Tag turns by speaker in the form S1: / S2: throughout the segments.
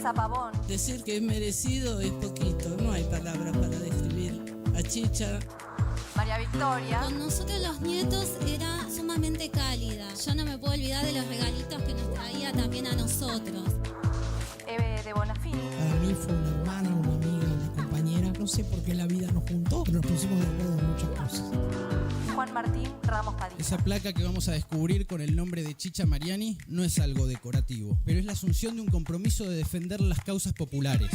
S1: Teresa Pavón.
S2: Decir que es merecido es poquito, no hay palabras para describir a Chicha.
S1: María Victoria.
S3: Con nosotros los nietos era sumamente cálida. Yo no me puedo olvidar de los regalitos que nos traía también a nosotros.
S1: Eve de Bonafini.
S4: Para mí fue una hermana, una amiga, una compañera. No sé por qué la vida nos juntó, pero nos pusimos de acuerdo en muchas cosas.
S1: Juan Martín Ramos Padilla.
S5: Esa placa que vamos a descubrir con el nombre de Chicha Mariani no es algo decorativo, pero es la asunción de un compromiso de defender las causas populares.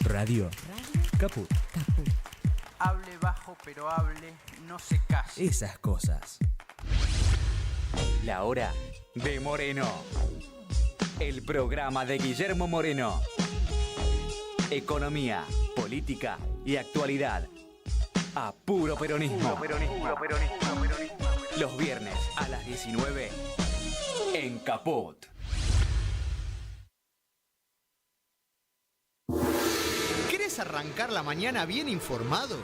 S6: Radio Caput.
S7: Hable bajo pero hable, no se case.
S6: Esas cosas.
S8: La hora de Moreno. El programa de Guillermo Moreno. Economía, política y actualidad. A puro peronismo. Los viernes a las 19 en Caput.
S9: ¿Querés arrancar la mañana bien informado?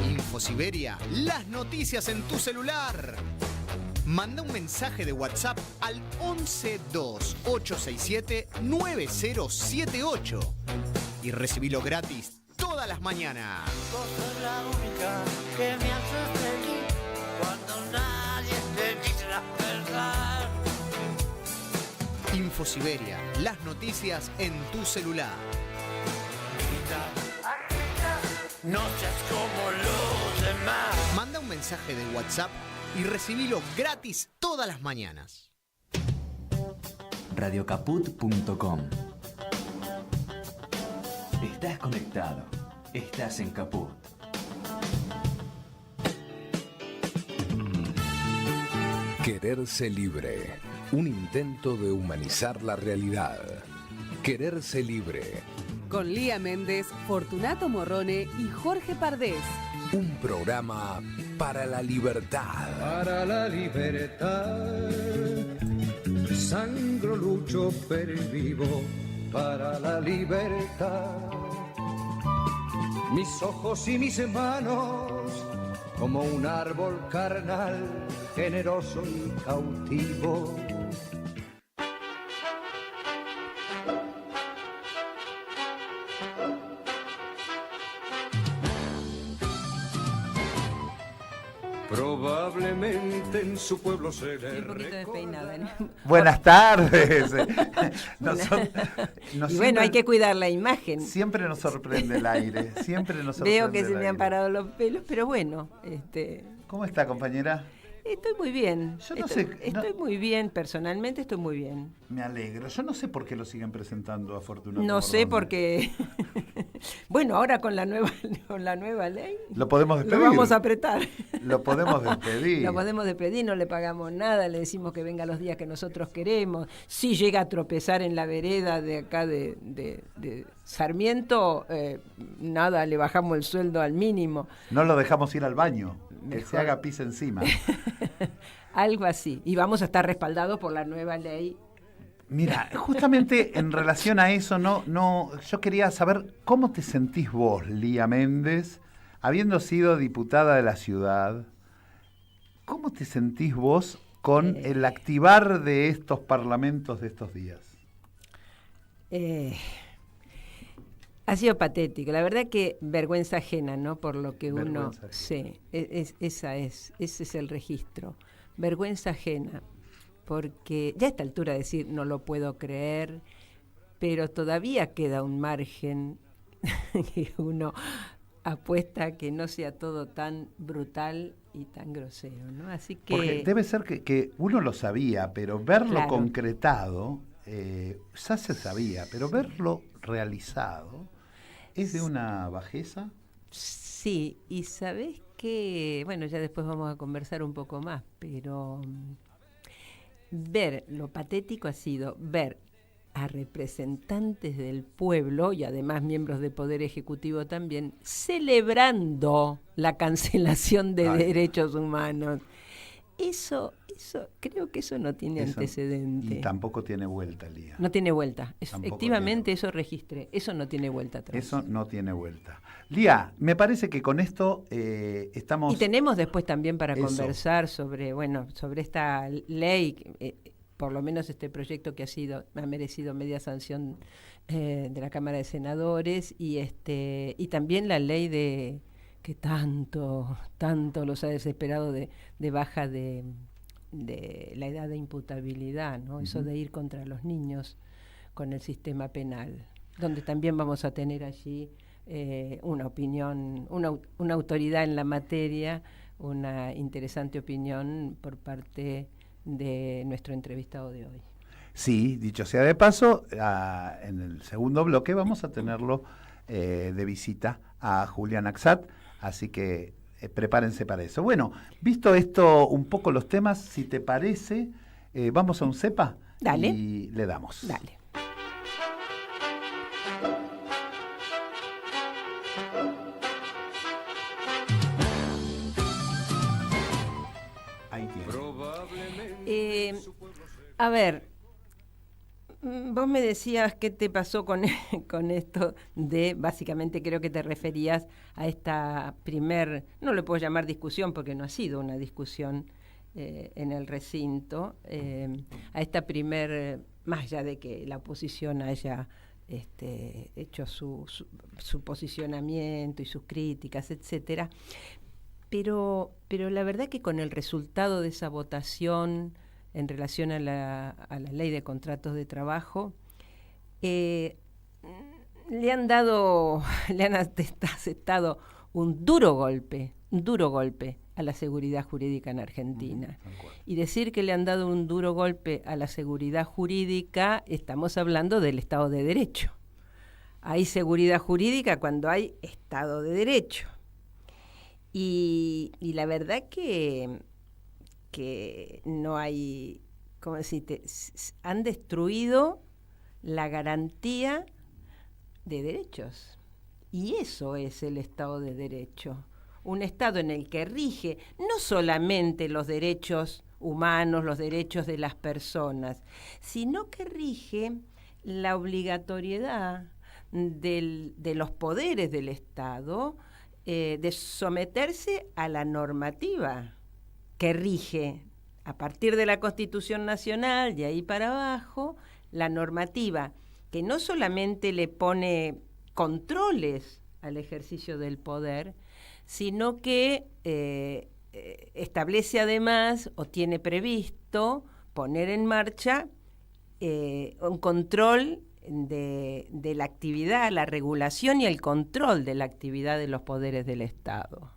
S9: Infosiberia, las noticias en tu celular. Manda un mensaje de WhatsApp al 1128679078 y recibilo gratis todas las mañanas.
S10: Vos sos la única que me haces feliz cuando nadie te dice la verdad.
S9: Infosiberia, las noticias en tu celular.
S10: No seas como los demás.
S9: Manda un mensaje de WhatsApp y recibilo gratis todas las mañanas.
S8: Radiocaput.com. Estás conectado. Estás en Caput.
S11: Quererse libre. Un intento de humanizar la realidad. Quererse libre.
S12: Con Lía Méndez, Fortunato Morrone y Jorge Pardés.
S11: Un programa para la libertad.
S13: Para la libertad. Sangro, lucho, pervivo para la libertad. Mis ojos y mis manos, como un árbol carnal, generoso y cautivo. Probablemente en su pueblo se le
S14: un poquito despeinada, ¿no?
S15: Buenas tardes.
S14: Y bueno, hay que cuidar la imagen.
S15: Siempre nos sorprende el aire.
S14: Veo que se me han parado los pelos, pero bueno.
S15: ¿Cómo está, compañera?
S14: Estoy muy bien.
S15: Yo no sé.
S14: Estoy muy bien, personalmente estoy muy bien.
S15: Me alegro. Yo no sé por qué lo siguen presentando a Fortunato.
S14: No sé porque. Bueno, ahora con la nueva ley.
S15: Lo podemos despedir.
S14: Lo vamos a apretar.
S15: Lo podemos despedir.
S14: Lo podemos despedir, no le pagamos nada, le decimos que venga los días que nosotros queremos. Si llega a tropezar en la vereda de acá de Sarmiento, nada, le bajamos el sueldo al mínimo.
S15: No lo dejamos ir al baño.
S14: Mejor.
S15: Que se haga pis encima.
S14: Algo así. Y vamos a estar respaldados por la nueva ley.
S15: Mira, justamente en relación a eso, yo quería saber cómo te sentís vos, Lía Méndez, habiendo sido diputada de la ciudad. ¿Cómo te sentís vos con el activar de estos parlamentos de estos días?
S14: Ha sido patético. La verdad que vergüenza ajena, ¿no? Por lo que uno... Sí, ese es el registro. Vergüenza ajena. Porque ya a esta altura decir no lo puedo creer, pero todavía queda un margen que uno apuesta a que no sea todo tan brutal y tan grosero, ¿no? Así que...
S15: Porque debe ser que uno lo sabía, pero verlo
S14: claro.
S15: concretado, ya se sabía, pero verlo realizado es de una bajeza.
S14: Sí, y sabés que, bueno, ya después vamos a conversar un poco más, pero ver lo patético ha sido ver a representantes del pueblo y además miembros del Poder Ejecutivo también celebrando la cancelación de derechos humanos. Eso, creo que eso no tiene antecedente.
S15: Y tampoco tiene vuelta, Lía.
S14: No tiene vuelta. Efectivamente,
S15: tiene.
S14: eso registré. Eso no tiene vuelta atrás.
S15: Eso no tiene vuelta. Lía, me parece que con esto estamos...
S14: Y tenemos después también para conversar sobre esta ley, por lo menos este proyecto que ha merecido media sanción de la Cámara de Senadores, y también la ley que tanto los ha desesperado de baja de la edad de imputabilidad, ¿no? Eso de ir contra los niños con el sistema penal, donde también vamos a tener allí una opinión, una autoridad en la materia, una interesante opinión por parte de nuestro entrevistado de hoy.
S15: Sí, dicho sea de paso, en el segundo bloque vamos a tenerlo de visita a Julián Axat, así que prepárense para eso. Bueno, visto esto, un poco los temas, si te parece, vamos a un cepa.
S14: Dale.
S15: Y le damos.
S14: Dale.
S15: Ahí tiene.
S14: A ver, vos me decías qué te pasó con esto de, básicamente creo que te referías a esta no le puedo llamar discusión porque no ha sido una discusión en el recinto, a esta más allá de que la oposición haya hecho su posicionamiento y sus críticas, etcétera, pero la verdad que con el resultado de esa votación en relación a la ley de contratos de trabajo, le han asestado un duro golpe a la seguridad jurídica en Argentina. Y decir que le han dado un duro golpe a la seguridad jurídica, estamos hablando del Estado de Derecho. Hay seguridad jurídica cuando hay Estado de Derecho. Y la verdad que no hay, ¿cómo decirte? Han destruido la garantía de derechos. Y eso es el Estado de Derecho. Un Estado en el que rige no solamente los derechos humanos, los derechos de las personas, sino que rige la obligatoriedad de los poderes del Estado de someterse a la normativa que rige a partir de la Constitución Nacional, de ahí para abajo, la normativa que no solamente le pone controles al ejercicio del poder, sino que establece además o tiene previsto poner en marcha un control de la actividad, la regulación y el control de la actividad de los poderes del Estado.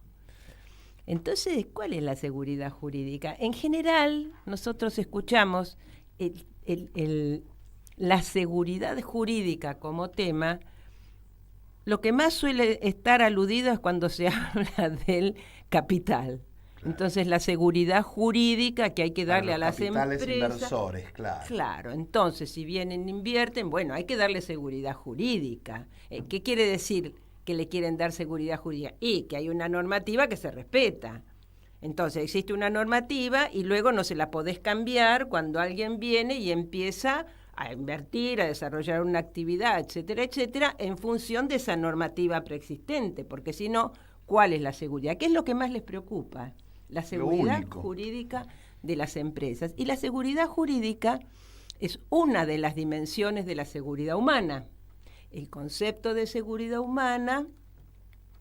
S14: Entonces, ¿cuál es la seguridad jurídica? En general, nosotros escuchamos la seguridad jurídica como tema. Lo que más suele estar aludido es cuando se habla del capital. Entonces, la seguridad jurídica que hay que darle a las empresas.
S15: Inversores, claro.
S14: Claro, entonces, si vienen, invierten, bueno, hay que darle seguridad jurídica. ¿Qué quiere decir que le quieren dar seguridad jurídica? Y que hay una normativa que se respeta. Entonces, existe una normativa y luego no se la podés cambiar cuando alguien viene y empieza a invertir, a desarrollar una actividad, etcétera, etcétera, en función de esa normativa preexistente, porque si no, ¿cuál es la seguridad? ¿Qué es lo que más les preocupa? La seguridad jurídica de las empresas. Y la seguridad jurídica es una de las dimensiones de la seguridad humana. El concepto de seguridad humana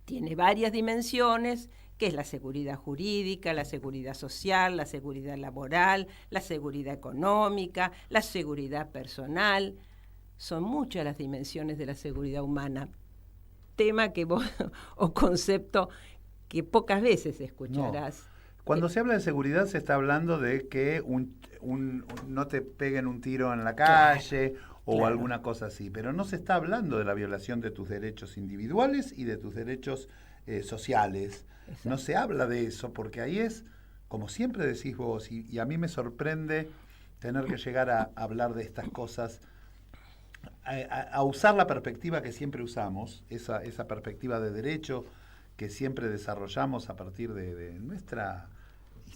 S14: tiene varias dimensiones, que es la seguridad jurídica, la seguridad social, la seguridad laboral, la seguridad económica, la seguridad personal. Son muchas las dimensiones de la seguridad humana. Tema que vos, o concepto que pocas veces escucharás.
S15: No. Cuando se habla de seguridad se está hablando de que no te peguen un tiro en la calle, claro, o alguna cosa así, pero no se está hablando de la violación de tus derechos individuales y de tus derechos sociales. Exacto. No se habla de eso, porque ahí es, como siempre decís vos, y a mí me sorprende tener que llegar a hablar de estas cosas, a usar la perspectiva que siempre usamos, esa perspectiva de derecho que siempre desarrollamos a partir de nuestra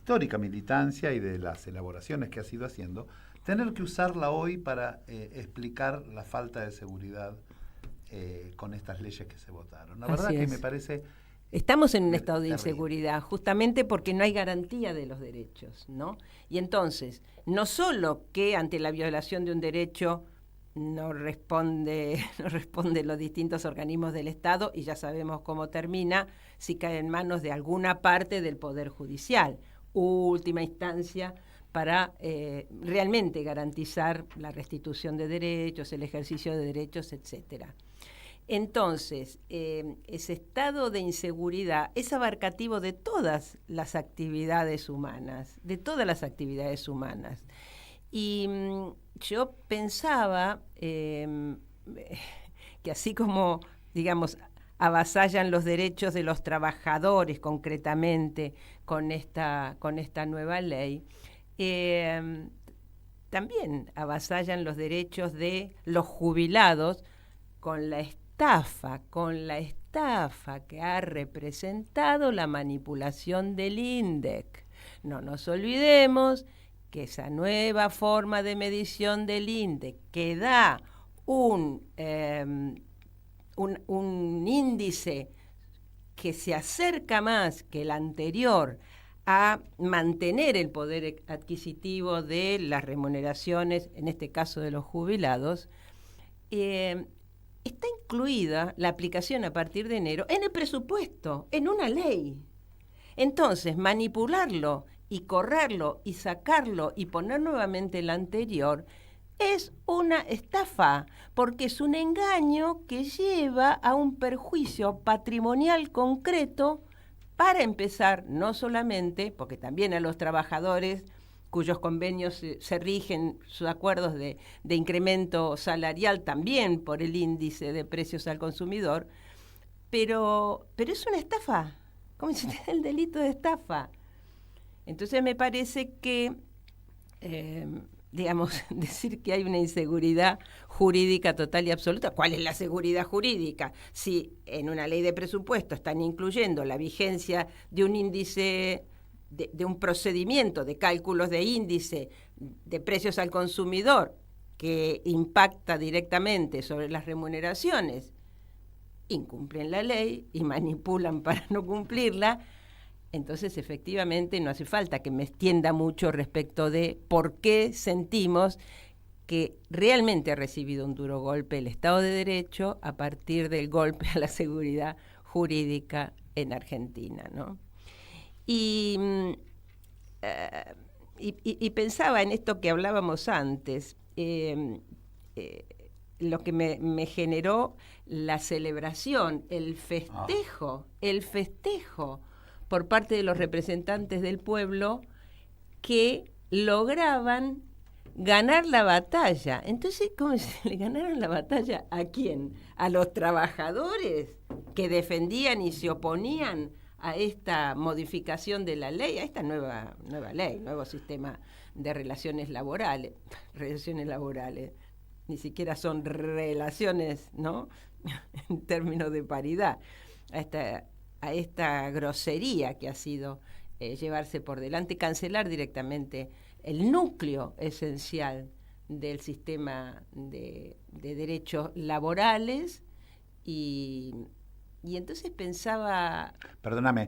S15: histórica militancia y de las elaboraciones que has ido haciendo, tener que usarla hoy para explicar la falta de seguridad con estas leyes que se votaron. La verdad que me parece...
S14: Estamos en un estado de inseguridad, justamente porque no hay garantía de los derechos, ¿no? Y entonces, no solo que ante la violación de un derecho no responde los distintos organismos del Estado, y ya sabemos cómo termina, si cae en manos de alguna parte del Poder Judicial, última instancia para realmente garantizar la restitución de derechos, el ejercicio de derechos, etcétera. Entonces, ese estado de inseguridad es abarcativo de todas las actividades humanas, Y yo pensaba que así como, digamos, avasallan los derechos de los trabajadores concretamente con esta nueva ley, también avasallan los derechos de los jubilados con la estafa que ha representado la manipulación del INDEC. No nos olvidemos que esa nueva forma de medición del INDEC que da un índice que se acerca más que el anterior a mantener el poder adquisitivo de las remuneraciones, en este caso de los jubilados, está incluida la aplicación a partir de enero en el presupuesto, en una ley. Entonces, manipularlo y correrlo y sacarlo y poner nuevamente el anterior es una estafa, porque es un engaño que lleva a un perjuicio patrimonial concreto para empezar, no solamente, porque también a los trabajadores cuyos convenios se rigen, sus acuerdos de incremento salarial también por el índice de precios al consumidor, pero es una estafa, como si el delito de estafa. Entonces me parece que, decir que hay una inseguridad jurídica total y absoluta. ¿Cuál es la seguridad jurídica? Si en una ley de presupuesto están incluyendo la vigencia de un índice, de un procedimiento de cálculos de índice de precios al consumidor que impacta directamente sobre las remuneraciones, incumplen la ley y manipulan para no cumplirla, entonces efectivamente no hace falta que me extienda mucho respecto de por qué sentimos que realmente ha recibido un duro golpe el Estado de Derecho a partir del golpe a la seguridad jurídica en Argentina, ¿no? Y pensaba en esto que hablábamos antes, lo que me generó la celebración, el festejo por parte de los representantes del pueblo que lograban ganar la batalla. Entonces, ¿cómo se le ganaron la batalla? ¿A quién? ¿A los trabajadores que defendían y se oponían a esta modificación de la ley, a esta nueva ley, nuevo sistema de relaciones laborales, ni siquiera son relaciones, ¿no? En términos de paridad, a esta grosería que ha sido llevarse por delante, cancelar directamente el núcleo esencial del sistema de derechos laborales y entonces pensaba...
S15: Perdóname,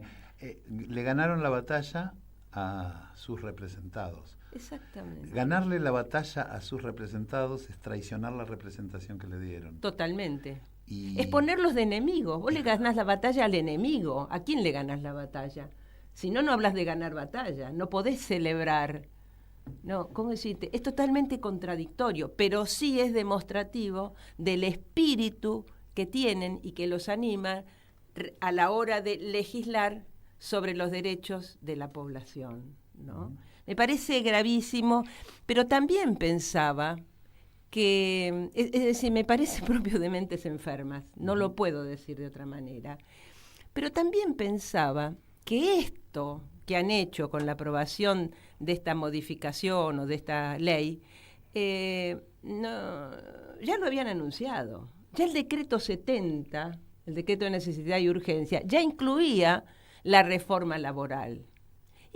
S15: le ganaron la batalla a sus representados.
S14: Exactamente.
S15: Ganarle la batalla a sus representados es traicionar la representación que le dieron.
S14: Totalmente. Es ponerlos de enemigos. Vos le ganás la batalla al enemigo. ¿A quién le ganás la batalla? Si no, no hablas de ganar batalla. No podés celebrar. No, ¿cómo decirte? Es totalmente contradictorio, pero sí es demostrativo del espíritu que tienen y que los anima a la hora de legislar sobre los derechos de la población, ¿no? Me parece gravísimo, pero también pensaba que, es decir, me parece propio de mentes enfermas, no lo puedo decir de otra manera, pero también pensaba que esto que han hecho con la aprobación de esta modificación o de esta ley, ya lo habían anunciado. Ya el decreto 70, el decreto de necesidad y urgencia, ya incluía la reforma laboral.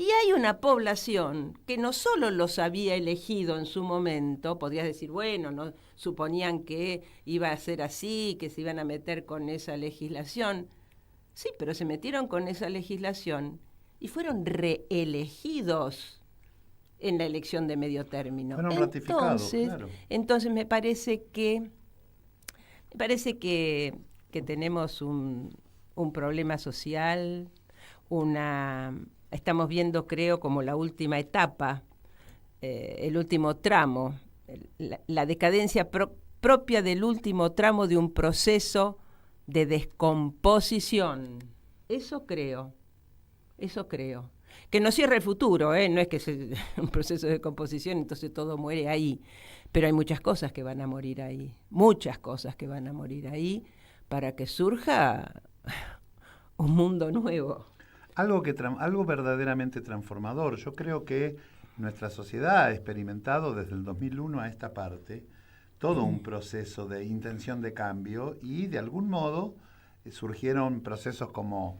S14: Y hay una población que no solo los había elegido en su momento, podrías decir, bueno, no suponían que iba a ser así, que se iban a meter con esa legislación. Sí, pero se metieron con esa legislación y fueron reelegidos en la elección de medio término.
S15: Fueron ratificados, claro.
S14: Entonces me parece que tenemos un problema social, estamos viendo, creo, como la última etapa, el último tramo, la decadencia propia del último tramo de un proceso de descomposición. Eso creo. Que no cierra el futuro, no es que sea un proceso de descomposición, entonces todo muere ahí. Pero hay muchas cosas que van a morir ahí, para que surja un mundo nuevo.
S15: Algo verdaderamente transformador. Yo creo que nuestra sociedad ha experimentado desde el 2001 a esta parte todo un proceso de intención de cambio y de algún modo surgieron procesos como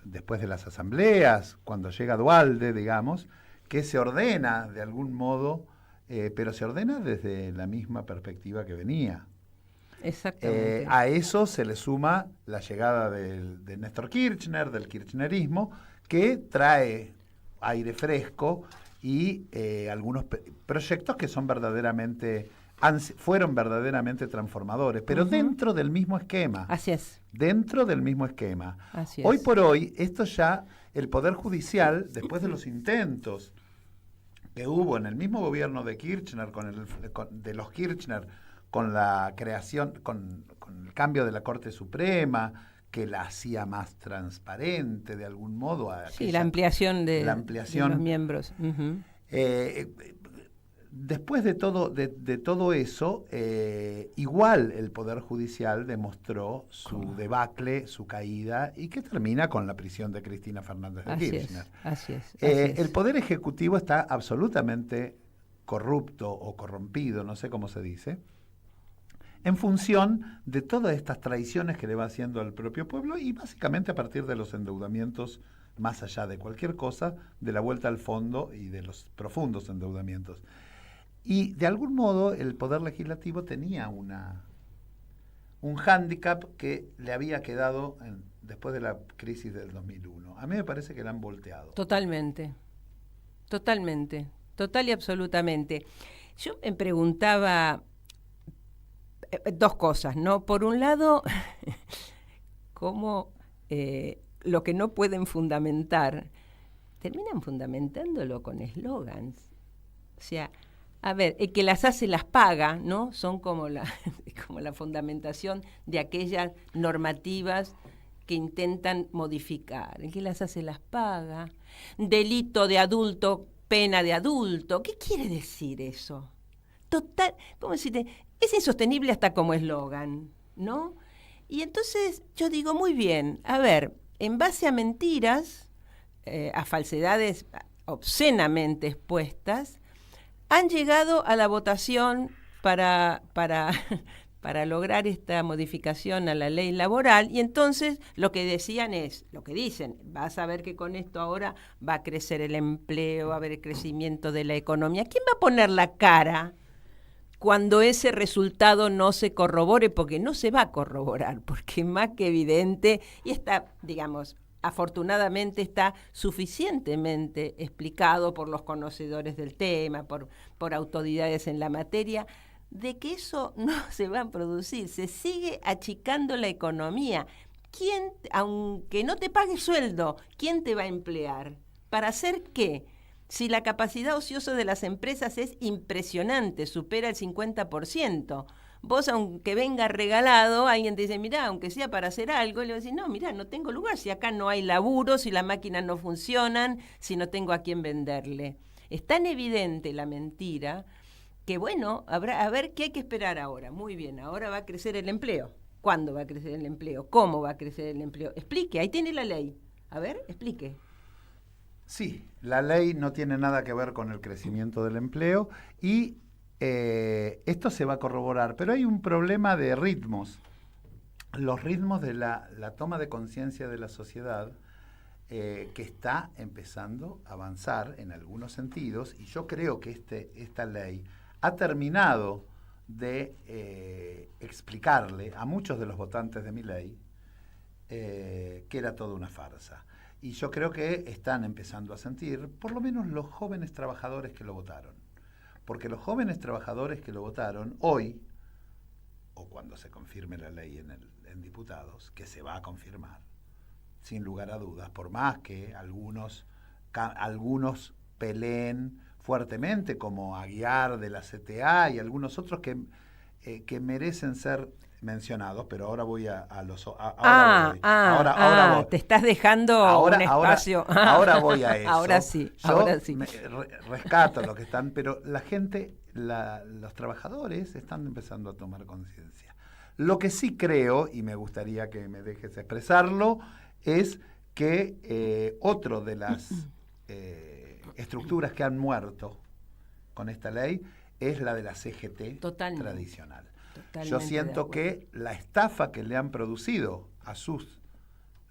S15: después de las asambleas, cuando llega Duhalde, digamos, que se ordena de algún modo, pero se ordena desde la misma perspectiva que venía.
S14: Exactamente.
S15: A eso se le suma la llegada de Néstor Kirchner, del kirchnerismo, que trae aire fresco y algunos proyectos que son fueron verdaderamente transformadores, pero dentro del mismo esquema.
S14: Así es.
S15: Dentro del mismo esquema.
S14: Así es.
S15: Hoy por hoy, esto ya, el Poder Judicial, después de los intentos que hubo en el mismo gobierno de Kirchner, de los Kirchner, con la creación, con el cambio de la Corte Suprema, que la hacía más transparente de algún modo.
S14: Sí, la ampliación de los miembros.
S15: Después de todo eso, igual el Poder Judicial demostró su debacle, su caída, y que termina con la prisión de Cristina Fernández de Kirchner.
S14: Así es.
S15: El Poder Ejecutivo está absolutamente corrupto o corrompido, no sé cómo se dice, en función de todas estas traiciones que le va haciendo al propio pueblo y básicamente a partir de los endeudamientos, más allá de cualquier cosa, de la vuelta al fondo y de los profundos endeudamientos. Y de algún modo el Poder Legislativo tenía un hándicap que le había quedado después de la crisis del 2001. A mí me parece que la han volteado.
S14: Totalmente, total y absolutamente. Yo me preguntaba dos cosas, ¿no? Por un lado, cómo lo que no pueden fundamentar, terminan fundamentándolo con eslogans. O sea, a ver, el que las hace las paga, ¿no? Son como la fundamentación de aquellas normativas que intentan modificar. El que las hace las paga. Delito de adulto, pena de adulto. ¿Qué quiere decir eso? Total, ¿cómo decirte? Es insostenible hasta como eslogan, ¿no? Y entonces yo digo, muy bien, a ver, en base a mentiras, a falsedades obscenamente expuestas, han llegado a la votación para lograr esta modificación a la ley laboral, y entonces lo que dicen, vas a ver que con esto ahora va a crecer el empleo, va a haber el crecimiento de la economía. ¿Quién va a poner la cara cuando ese resultado no se corrobore? Porque no se va a corroborar, porque es más que evidente, y está, digamos, afortunadamente está suficientemente explicado por los conocedores del tema, por autoridades en la materia, de que eso no se va a producir. Se sigue achicando la economía. Aunque no te pague sueldo, ¿quién te va a emplear? ¿Para hacer qué? Si la capacidad ociosa de las empresas es impresionante, supera el 50%. Vos, aunque venga regalado, alguien te dice, mirá, aunque sea para hacer algo, y le vas a decir, no, mirá, no tengo lugar, si acá no hay laburo, si las máquinas no funcionan, si no tengo a quién venderle. Es tan evidente la mentira que, bueno, a ver qué hay que esperar ahora. Muy bien, ahora va a crecer el empleo. ¿Cuándo va a crecer el empleo? ¿Cómo va a crecer el empleo? Explique, ahí tiene la ley. A ver, explique.
S15: Sí, la ley no tiene nada que ver con el crecimiento del empleo y esto se va a corroborar, pero hay un problema de ritmos. Los ritmos de la toma de conciencia de la sociedad que está empezando a avanzar en algunos sentidos, y yo creo que esta ley ha terminado de explicarle a muchos de los votantes de Milei que era toda una farsa. Y yo creo que están empezando a sentir, por lo menos los jóvenes trabajadores que lo votaron. Porque los jóvenes trabajadores que lo votaron hoy, o cuando se confirme la ley en diputados, que se va a confirmar, sin lugar a dudas, por más que algunos peleen fuertemente, como Aguiar de la CTA y algunos otros que merecen ser mencionados, pero ahora voy a los... Ahora voy.
S14: Te estás dejando un espacio.
S15: Ahora voy a eso.
S14: Ahora sí.
S15: Rescato lo que están, pero la gente, los trabajadores están empezando a tomar conciencia. Lo que sí creo, y me gustaría que me dejes expresarlo, es que otro de las estructuras que han muerto con esta ley es la de la CGT tradicional. Yo siento que la estafa que le han producido a sus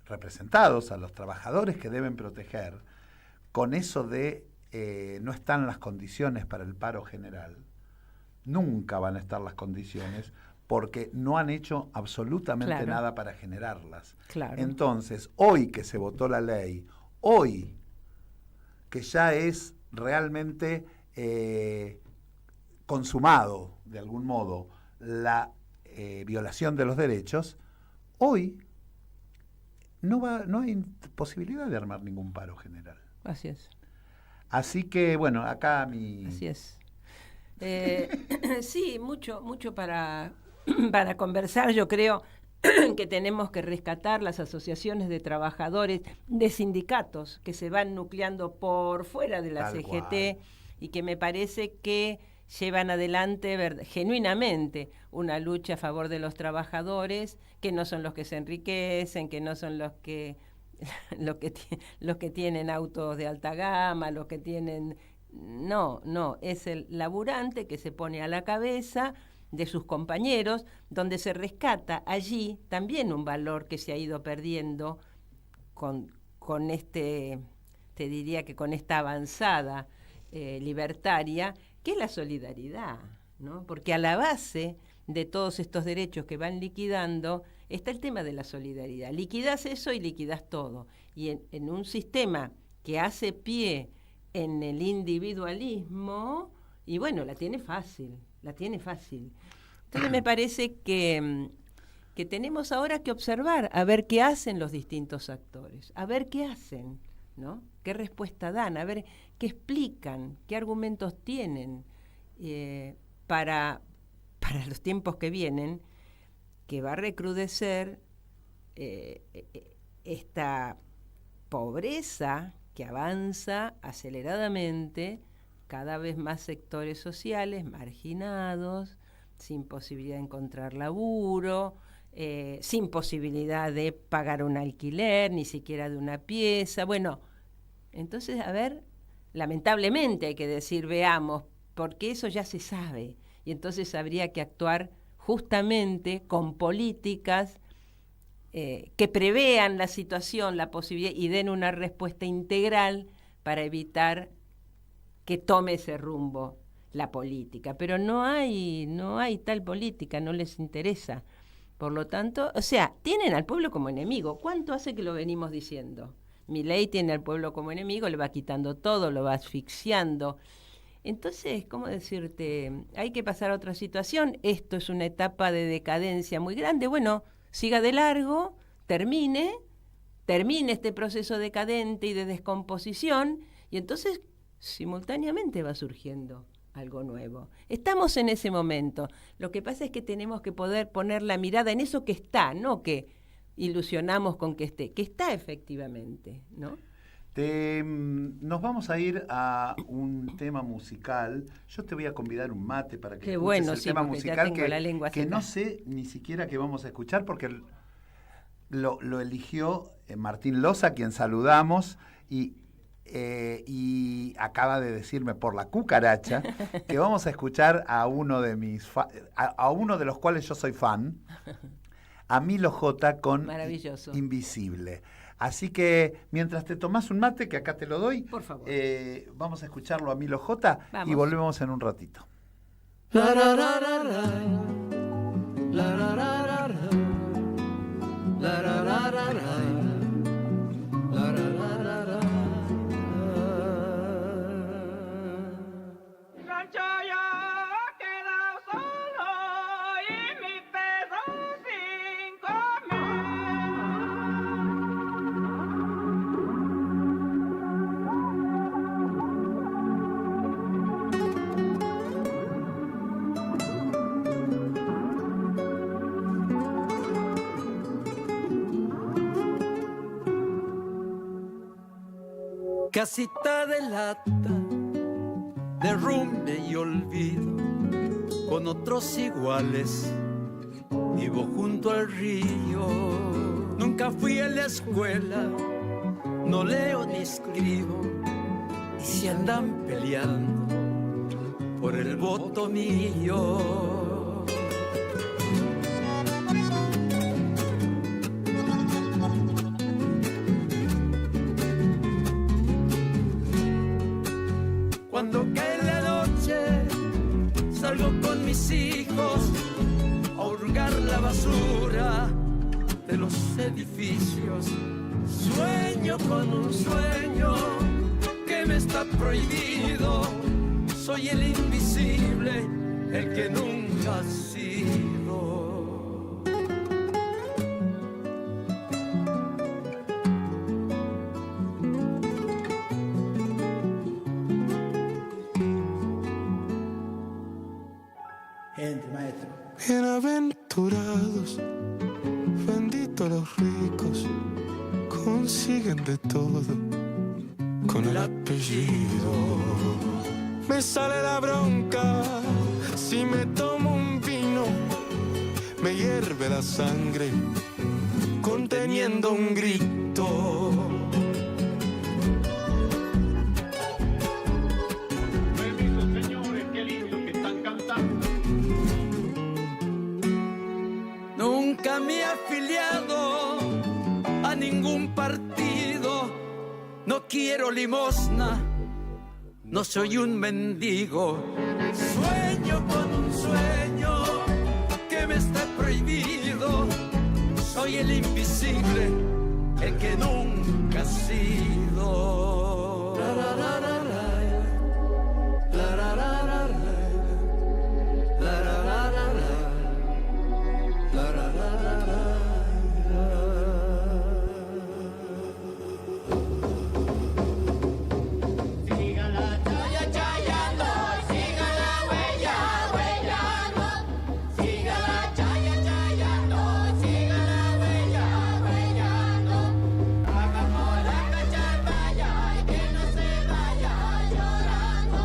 S15: representados, a los trabajadores que deben proteger, con eso de no están las condiciones para el paro general, nunca van a estar las condiciones, porque no han hecho absolutamente nada para generarlas. Entonces, hoy que se votó la ley, hoy que ya es realmente consumado, de algún modo, la violación de los derechos, hoy no hay posibilidad de armar ningún paro general.
S14: Así es.
S15: Así que, bueno, acá
S14: Así es. Sí, mucho para conversar. Yo creo que tenemos que rescatar las asociaciones de trabajadores, de sindicatos que se van nucleando por fuera de la CGT y que me parece que llevan adelante genuinamente una lucha a favor de los trabajadores, que no son los que se enriquecen, que no son los que tienen autos de alta gama, los que tienen... No, es el laburante que se pone a la cabeza de sus compañeros, donde se rescata allí también un valor que se ha ido perdiendo con te diría que con esta avanzada libertaria, que es la solidaridad, ¿no? Porque a la base de todos estos derechos que van liquidando está el tema de la solidaridad. Liquidás eso y liquidás todo. Y en un sistema que hace pie en el individualismo, y bueno, la tiene fácil. Entonces me parece que tenemos ahora que observar, a ver qué hacen los distintos actores, a ver qué hacen, ¿no? ¿Qué respuesta dan? A ver qué explican, qué argumentos tienen para los tiempos que vienen, que va a recrudecer esta pobreza que avanza aceleradamente, cada vez más sectores sociales marginados, sin posibilidad de encontrar laburo, sin posibilidad de pagar un alquiler, ni siquiera de una pieza. Bueno, entonces, a ver, lamentablemente hay que decir, veamos, porque eso ya se sabe. Y entonces habría que actuar justamente con políticas que prevean la situación, la posibilidad, y den una respuesta integral para evitar que tome ese rumbo la política. Pero no hay tal política, no les interesa. Por lo tanto, o sea, tienen al pueblo como enemigo. ¿Cuánto hace que lo venimos diciendo? Milei tiene al pueblo como enemigo, le va quitando todo, lo va asfixiando. Entonces, ¿cómo decirte? Hay que pasar a otra situación. Esto es una etapa de decadencia muy grande. Bueno, siga de largo, termine este proceso decadente y de descomposición, y entonces simultáneamente va surgiendo algo nuevo. Estamos en ese momento. Lo que pasa es que tenemos que poder poner la mirada en eso que está, no que ilusionamos con que esté, que está efectivamente, ¿no?
S15: Nos vamos a ir a un tema musical. Yo te voy a convidar un mate para que
S14: escuches
S15: el tema musical que no
S14: seca.
S15: sé ni siquiera qué vamos a escuchar, porque lo eligió Martín Loza, a quien saludamos, y acaba de decirme por la cucaracha que vamos a escuchar a uno de los cuales yo soy fan, a Milo J con
S14: Maravilloso.
S15: Invisible. Así que mientras te tomás un mate, que acá te lo doy,
S14: por favor,
S15: vamos a escucharlo a Milo J. Y volvemos en un ratito.
S10: La la la la la, la la la la la, la la la la la, la la la la la. Rancho yo he quedado solo y mi perro sin Casita de lata, derrumbe y olvido, con otros iguales, vivo junto al río. Nunca fui a la escuela, no leo ni escribo, y si andan peleando por el voto mío. Cuando cae la noche, salgo con mis hijos a hurgar la basura de los edificios. Sueño con un sueño que me está prohibido. Soy el invisible, el que nunca ha sido.
S16: Bienaventurados, benditos los ricos, consiguen de todo con el apellido. Me sale la bronca si me tomo un vino, me hierve la sangre conteniendo un grito.
S10: Nunca me he afiliado a ningún partido, no quiero limosna, no soy un mendigo. Sueño con un sueño que me está prohibido, soy el invisible, el que nunca ha sido. La, la, la, la, la, la, la, la, la, la, la, la, la, la, la. Sígala chayando, sígala huellando. Sígala chayando, sígala huellando. Hagamos la cacharpaya y que no se vaya llorando.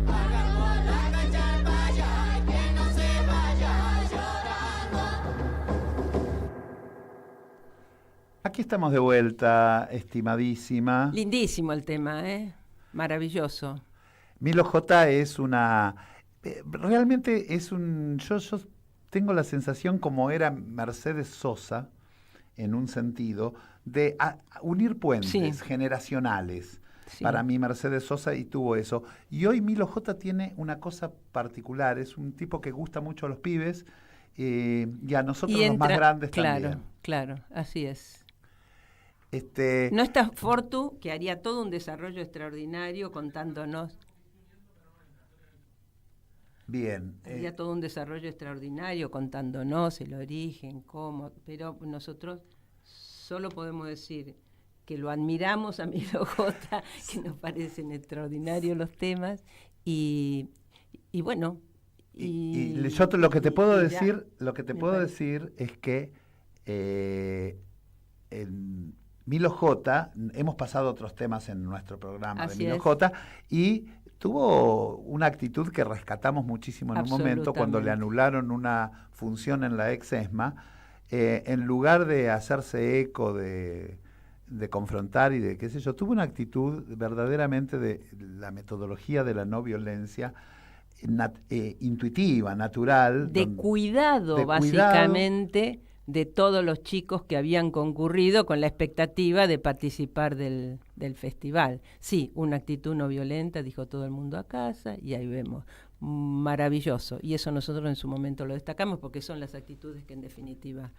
S10: Hagamos la cacharpaya y que no se vaya llorando.
S15: Aquí estamos de vuelta, estimadísima.
S14: Lindísimo el tema, maravilloso.
S15: Milo J es una... realmente es un... Yo tengo la sensación, como era Mercedes Sosa, en un sentido, de unir puentes generacionales.
S14: Sí.
S15: Para mí Mercedes Sosa y tuvo eso. Y hoy Milo J tiene una cosa particular, es un tipo que gusta mucho a los pibes y a nosotros los más grandes también.
S14: Claro, así es.
S15: No
S14: está Fortu, que haría todo un desarrollo extraordinario contándonos.
S15: Bien.
S14: Haría todo un desarrollo extraordinario contándonos el origen, cómo, pero nosotros solo podemos decir que lo admiramos a Milo J, que nos parecen extraordinarios los temas, y bueno.
S15: Yo lo que te puedo decir, es que Milo J, hemos pasado otros temas en nuestro programa de Milo J, y tuvo una actitud que rescatamos muchísimo en un momento cuando le anularon una función en la ex ESMA. En lugar de hacerse eco de confrontar y de qué sé yo, tuvo una actitud verdaderamente de la metodología de la no violencia, intuitiva, natural.
S14: De cuidado, básicamente, de todos los chicos que habían concurrido con la expectativa de participar del festival. Sí, una actitud no violenta, dijo todo el mundo a casa, y ahí vemos. Maravilloso. Y eso nosotros en su momento lo destacamos porque son las actitudes que en definitiva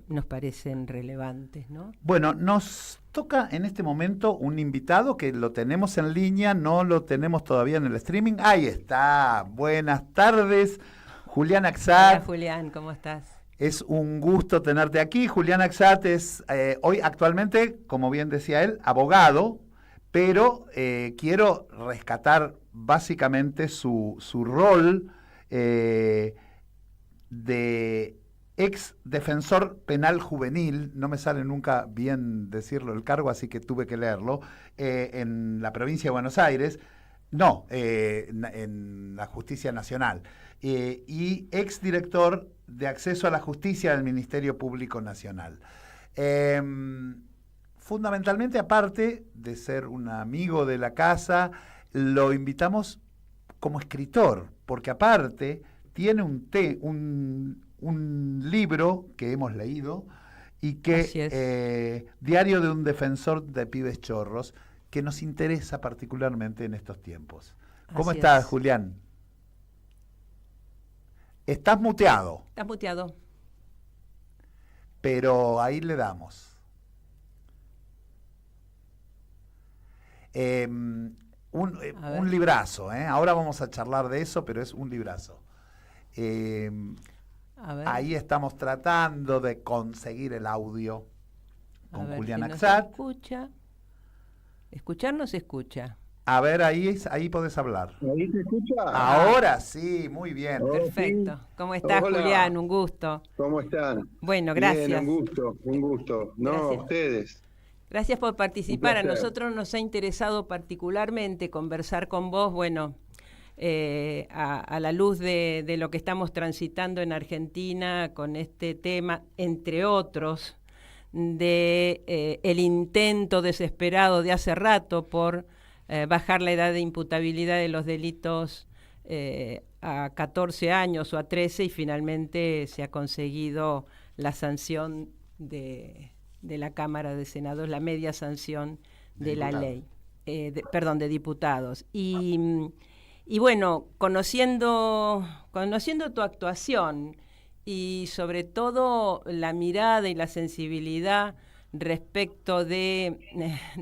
S14: nos parecen relevantes, ¿no?
S15: Bueno, nos toca en este momento un invitado que lo tenemos en línea, no lo tenemos todavía en el streaming. Ahí está. Buenas tardes, Julián Axat.
S14: Hola, Julián, ¿cómo estás?
S15: Es un gusto tenerte aquí. Julián Axat es hoy actualmente, como bien decía él, abogado, pero quiero rescatar básicamente su rol de ex defensor penal juvenil, no me sale nunca bien decirlo el cargo, así que tuve que leerlo, en la provincia de Buenos Aires, en la Justicia Nacional, y ex director de acceso a la justicia del Ministerio Público Nacional. Fundamentalmente, aparte de ser un amigo de la casa, lo invitamos como escritor, porque aparte tiene un libro que hemos leído y que Diario de un defensor de pibes chorros, que nos interesa particularmente en estos tiempos. ¿Cómo estás, Julián? Estás muteado.
S14: Estás muteado.
S15: Pero ahí le damos. Un librazo, ahora vamos a charlar de eso, pero es un librazo. Ahí estamos tratando de conseguir el audio con Julián Axat.
S14: Escucha. Escuchar no se escucha.
S15: A ver, ahí podés hablar.
S17: ¿Ahí se escucha?
S15: Ahora sí, muy bien.
S14: Perfecto. ¿Cómo estás,
S17: Hola.
S14: Julián? Un gusto.
S17: ¿Cómo están?
S14: Bueno, gracias.
S17: Bien, un gusto. No,
S14: Gracias.
S17: ustedes.
S14: Gracias por participar. A
S17: placer.
S14: nosotros nos ha interesado particularmente conversar con vos, a la luz de lo que estamos transitando en Argentina con este tema, entre otros, de el intento desesperado de hace rato por bajar la edad de imputabilidad de los delitos a 14 años o a 13, y finalmente se ha conseguido la sanción de la Cámara de Senadores, la media sanción de la ley, de diputados. Y bueno, conociendo tu actuación y sobre todo la mirada y la sensibilidad respecto de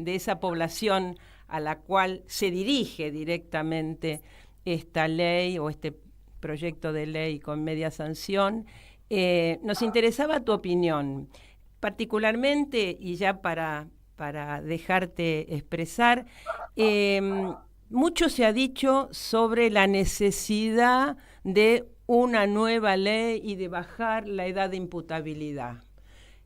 S14: esa población a la cual se dirige directamente esta ley o este proyecto de ley con media sanción, nos interesaba tu opinión, particularmente, y ya para dejarte expresar, mucho se ha dicho sobre la necesidad de una nueva ley y de bajar la edad de imputabilidad.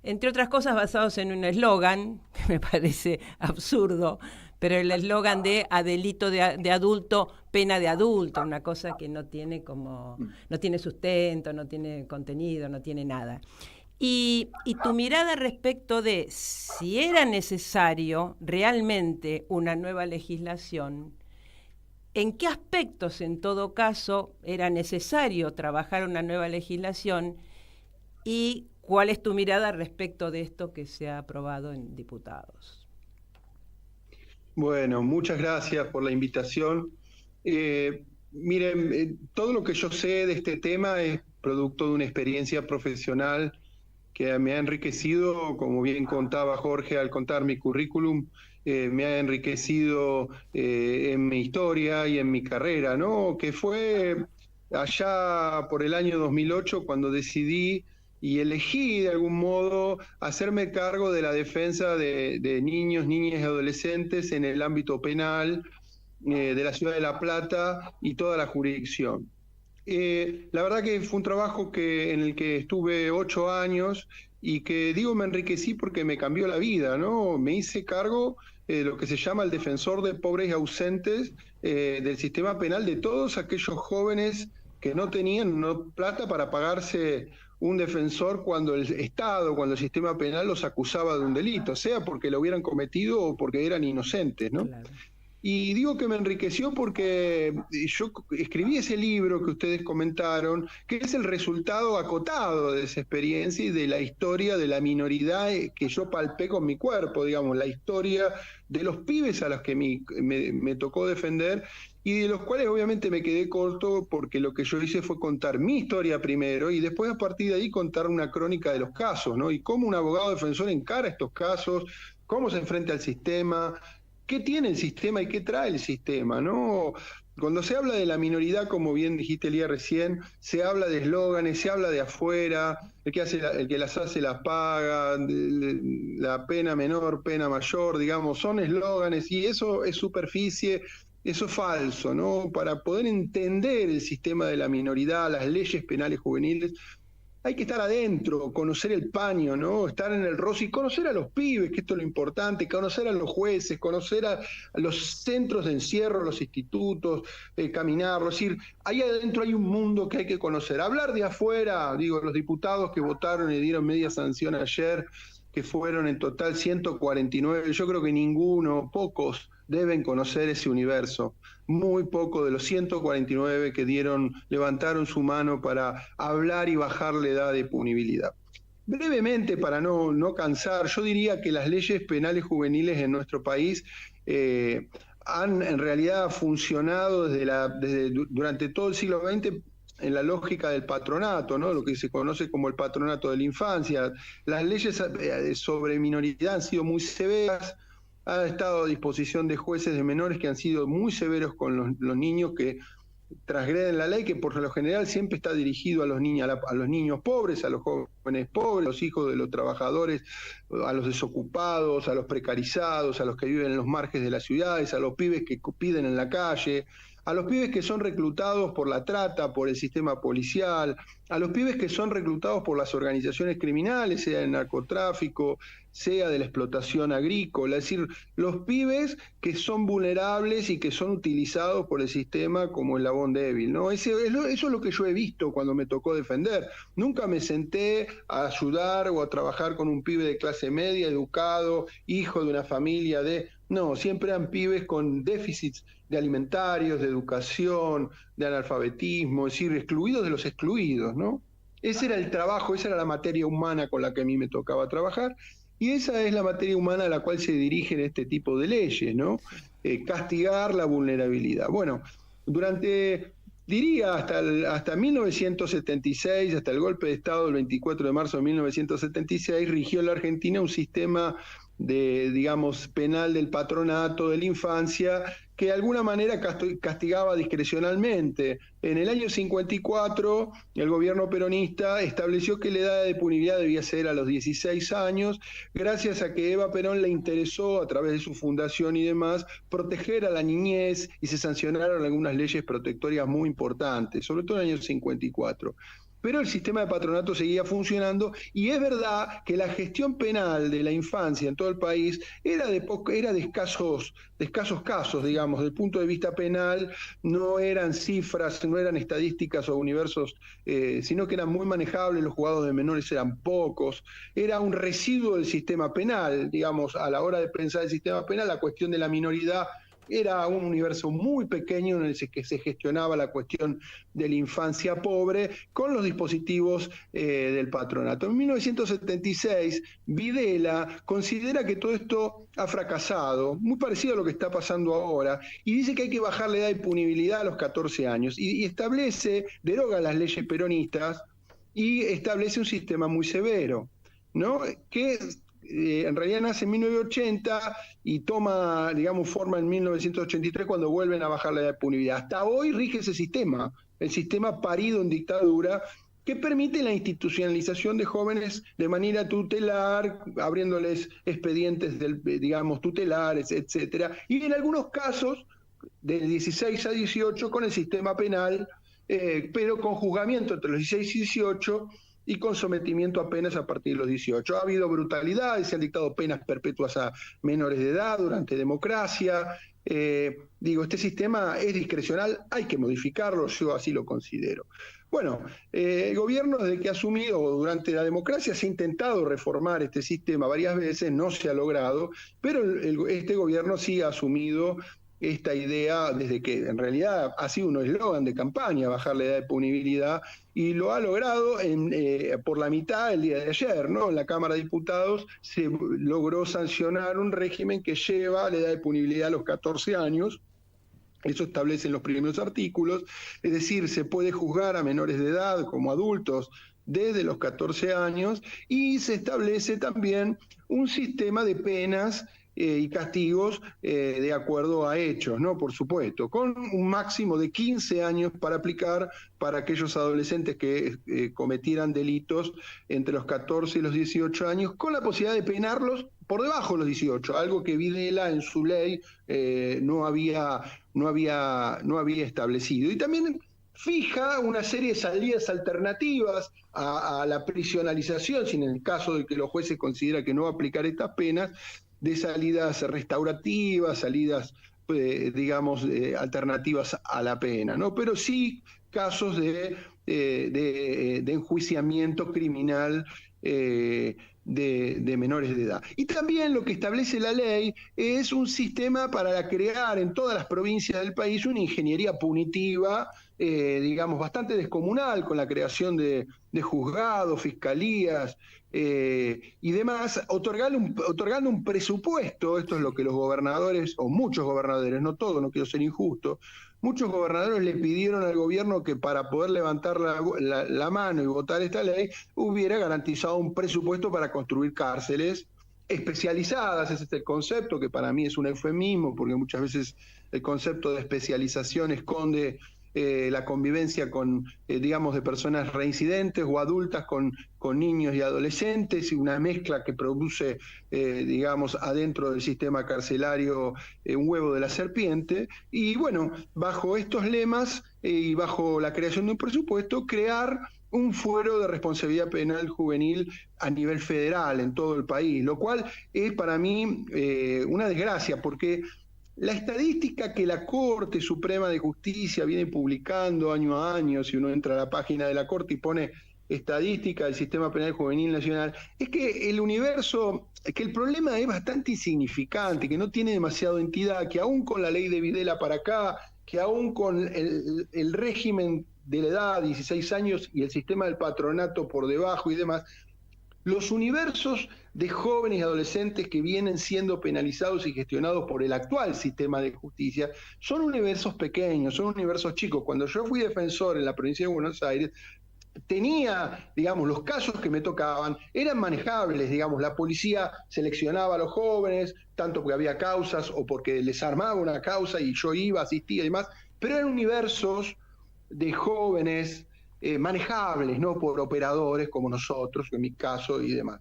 S14: Entre otras cosas basados en un eslogan, que me parece absurdo, pero el eslogan de a delito de adulto, pena de adulto, una cosa que no tiene sustento, no tiene contenido, no tiene nada. Y tu mirada respecto de si era necesario realmente una nueva legislación, ¿en qué aspectos en todo caso era necesario trabajar una nueva legislación y cuál es tu mirada respecto de esto que se ha aprobado en diputados?
S17: Bueno, muchas gracias por la invitación. Miren, todo lo que yo sé de este tema es producto de una experiencia profesional que me ha enriquecido, como bien contaba Jorge al contar mi currículum, me ha enriquecido en mi historia y en mi carrera, ¿no? Que fue allá por el año 2008 cuando decidí y elegí de algún modo hacerme cargo de la defensa de niños, niñas y adolescentes en el ámbito penal de la ciudad de La Plata y toda la jurisdicción. La verdad que fue un trabajo en el que estuve 8 años y que me enriquecí porque me cambió la vida, ¿no? Me hice cargo de lo que se llama el defensor de pobres y ausentes del sistema penal, de todos aquellos jóvenes que no tenían plata para pagarse un defensor cuando el Estado, cuando el sistema penal los acusaba de un delito, sea porque lo hubieran cometido o porque eran inocentes, ¿no? Claro. Y digo que me enriqueció porque yo escribí ese libro que ustedes comentaron, que es el resultado acotado de esa experiencia y de la historia de la minoridad que yo palpé con mi cuerpo, digamos, la historia de los pibes a los que me tocó defender y de los cuales obviamente me quedé corto porque lo que yo hice fue contar mi historia primero y después a partir de ahí contar una crónica de los casos, ¿no? Y cómo un abogado defensor encara estos casos, cómo se enfrenta al sistema, qué tiene el sistema y qué trae el sistema, ¿no? Cuando se habla de la minoridad, como bien dijiste, Lía, recién, se habla de eslóganes, se habla de afuera, el que las hace las paga, la pena menor, pena mayor, digamos, son eslóganes y eso es superficie, eso es falso, ¿no? Para poder entender el sistema de la minoridad, las leyes penales juveniles, hay que estar adentro, conocer el paño, ¿no? Estar en el rostro y conocer a los pibes, que esto es lo importante, conocer a los jueces, conocer a los centros de encierro, los institutos, caminarlo. Es decir, ahí adentro hay un mundo que hay que conocer. Hablar de afuera, digo, los diputados que votaron y dieron media sanción ayer, que fueron en total 149, yo creo que ninguno, pocos, deben conocer ese universo. Muy poco de los 149 que levantaron su mano para hablar y bajar la edad de punibilidad. Brevemente, para no cansar, yo diría que las leyes penales juveniles en nuestro país han en realidad funcionado durante todo el siglo XX en la lógica del patronato, ¿no? Lo que se conoce como el patronato de la infancia. Las leyes sobre minoridad han sido muy severas, ha estado a disposición de jueces de menores que han sido muy severos con los niños que transgreden la ley, que por lo general siempre está dirigido a los niños pobres, a los jóvenes pobres, a los hijos de los trabajadores, a los desocupados, a los precarizados, a los que viven en los márgenes de las ciudades, a los pibes que piden en la calle, a los pibes que son reclutados por la trata, por el sistema policial, a los pibes que son reclutados por las organizaciones criminales, sea del narcotráfico, sea de la explotación agrícola, es decir, los pibes que son vulnerables y que son utilizados por el sistema como eslabón débil, ¿no? Eso es lo que yo he visto cuando me tocó defender. Nunca me senté a ayudar o a trabajar con un pibe de clase media, educado, hijo de una familia No, siempre eran pibes con déficits de alimentarios, de educación, de analfabetismo, es decir, excluidos de los excluidos, ¿no? Ese era el trabajo, esa era la materia humana con la que a mí me tocaba trabajar, y esa es la materia humana a la cual se dirigen este tipo de leyes, ¿no? Castigar la vulnerabilidad. Bueno, diría hasta 1976, hasta el golpe de Estado del 24 de marzo de 1976, rigió en la Argentina un sistema penal del patronato de la infancia, que de alguna manera castigaba discrecionalmente. En el año 54, el gobierno peronista estableció que la edad de punibilidad debía ser a los 16 años, gracias a que Eva Perón le interesó, a través de su fundación y demás, proteger a la niñez, y se sancionaron algunas leyes protectorias muy importantes, sobre todo en el año 54. Pero el sistema de patronato seguía funcionando y es verdad que la gestión penal de la infancia en todo el país era de escasos casos, digamos, desde el punto de vista penal. No eran cifras, no eran estadísticas o universos, sino que eran muy manejables, los juzgados de menores eran pocos, era un residuo del sistema penal, digamos, a la hora de pensar el sistema penal, la cuestión de la minoridad era un universo muy pequeño en el que se gestionaba la cuestión de la infancia pobre con los dispositivos del patronato. En 1976, Videla considera que todo esto ha fracasado, muy parecido a lo que está pasando ahora, y dice que hay que bajar la edad de punibilidad a los 14 años, y deroga las leyes peronistas y establece un sistema muy severo, ¿no? Que en realidad nace en 1980 y toma, digamos, forma en 1983 cuando vuelven a bajar la edad de punibilidad. Hasta hoy rige ese sistema, el sistema parido en dictadura, que permite la institucionalización de jóvenes de manera tutelar, abriéndoles expedientes, tutelares, etcétera, y en algunos casos, de 16 a 18, con el sistema penal, pero con juzgamiento entre los 16 y 18, y con sometimiento a penas a partir de los 18. Ha habido brutalidades, se han dictado penas perpetuas a menores de edad durante democracia. Este sistema es discrecional, hay que modificarlo, yo así lo considero. Bueno, el gobierno desde que ha asumido, durante la democracia, se ha intentado reformar este sistema varias veces, no se ha logrado, pero este gobierno sí ha asumido esta idea, desde que en realidad ha sido un eslogan de campaña, bajar la edad de punibilidad, y lo ha logrado por la mitad el día de ayer, ¿no? En la Cámara de Diputados se logró sancionar un régimen que lleva la edad de punibilidad a los 14 años. Eso establecen los primeros artículos, es decir, se puede juzgar a menores de edad como adultos desde los 14 años, y se establece también un sistema de penas y castigos de acuerdo a hechos, ¿no? Por supuesto, con un máximo de 15 años para aplicar para aquellos adolescentes que cometieran delitos entre los 14 y los 18 años, con la posibilidad de penarlos por debajo de los 18, algo que Videla en su ley no había establecido. Y también fija una serie de salidas alternativas a la prisionalización, si en el caso de que los jueces consideran que no va a aplicar estas penas, de salidas restaurativas, salidas, digamos, alternativas a la pena, ¿no? Pero sí casos de enjuiciamiento criminal de menores de edad. Y también lo que establece la ley es un sistema para crear en todas las provincias del país una ingeniería punitiva, digamos, bastante descomunal, con la creación de juzgados, fiscalías y demás, otorgando un presupuesto. Esto es lo que los gobernadores, o muchos gobernadores, no todos, no quiero ser injusto, muchos gobernadores le pidieron al gobierno que para poder levantar la mano y votar esta ley, hubiera garantizado un presupuesto para construir cárceles especializadas. Ese es el concepto, que para mí es un eufemismo, porque muchas veces el concepto de especialización esconde la convivencia con, digamos, de personas reincidentes o adultas con niños y adolescentes, y una mezcla que produce, digamos, adentro del sistema carcelario un huevo de la serpiente. Y bueno, bajo estos lemas y bajo la creación de un presupuesto, crear un fuero de responsabilidad penal juvenil a nivel federal en todo el país, lo cual es para mí una desgracia, porque la estadística que la Corte Suprema de Justicia viene publicando año a año, si uno entra a la página de la Corte y pone estadística del Sistema Penal Juvenil Nacional, es que el problema es bastante insignificante, que no tiene demasiada entidad, que aún con la ley de Videla para acá, que aún con el régimen de la edad, 16 años, y el sistema del patronato por debajo y demás, los universos de jóvenes y adolescentes que vienen siendo penalizados y gestionados por el actual sistema de justicia son universos pequeños, son universos chicos. Cuando yo fui defensor en la provincia de Buenos Aires, tenía, digamos, los casos que me tocaban, eran manejables, digamos, la policía seleccionaba a los jóvenes, tanto porque había causas o porque les armaba una causa y yo iba, asistía y demás, pero eran universos de jóvenes manejables, no por operadores como nosotros, en mi caso y demás.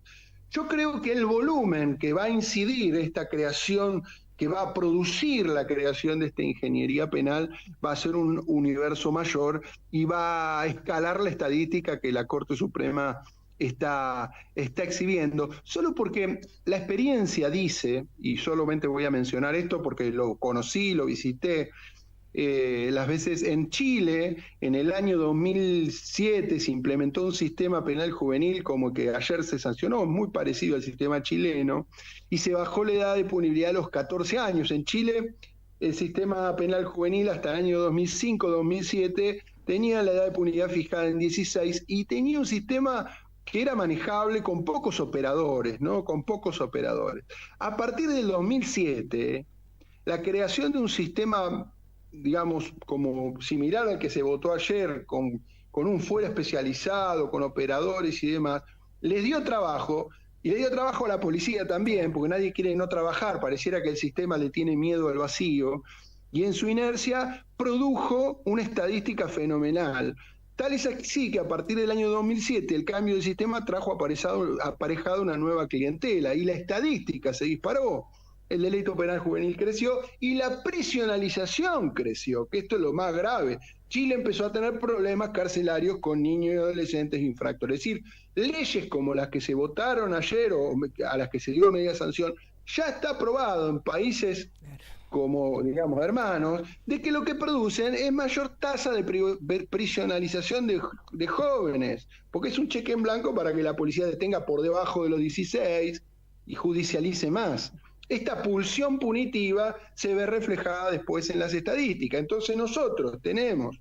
S17: Yo creo que el volumen que va a incidir esta creación, que va a producir la creación de esta ingeniería penal, va a ser un universo mayor y va a escalar la estadística que la Corte Suprema está exhibiendo, solo porque la experiencia dice, y solamente voy a mencionar esto porque lo conocí, lo visité, las veces en Chile, en el año 2007 se implementó un sistema penal juvenil como que ayer se sancionó, muy parecido al sistema chileno, y se bajó la edad de punibilidad a los 14 años. En Chile, el sistema penal juvenil hasta el año 2005-2007 tenía la edad de punibilidad fijada en 16 y tenía un sistema que era manejable con pocos operadores, ¿no? Con pocos operadores. A partir del 2007, la creación de un sistema, digamos, como similar al que se votó ayer, con un fuero especializado, con operadores y demás, les dio trabajo, y le dio trabajo a la policía también, porque nadie quiere no trabajar, pareciera que el sistema le tiene miedo al vacío, y en su inercia produjo una estadística fenomenal. Tal es así que a partir del año 2007 el cambio del sistema trajo aparejado una nueva clientela, y la estadística se disparó. El delito penal juvenil creció y la prisionalización creció, que esto es lo más grave. Chile empezó a tener problemas carcelarios con niños y adolescentes infractores. Es decir, leyes como las que se votaron ayer o a las que se dio media sanción, ya está aprobado en países como, digamos, hermanos, de que lo que producen es mayor tasa de prisionalización de jóvenes, porque es un cheque en blanco para que la policía detenga por debajo de los 16 y judicialice más. esta pulsión punitiva se ve reflejada después en las estadísticas. Entonces nosotros tenemos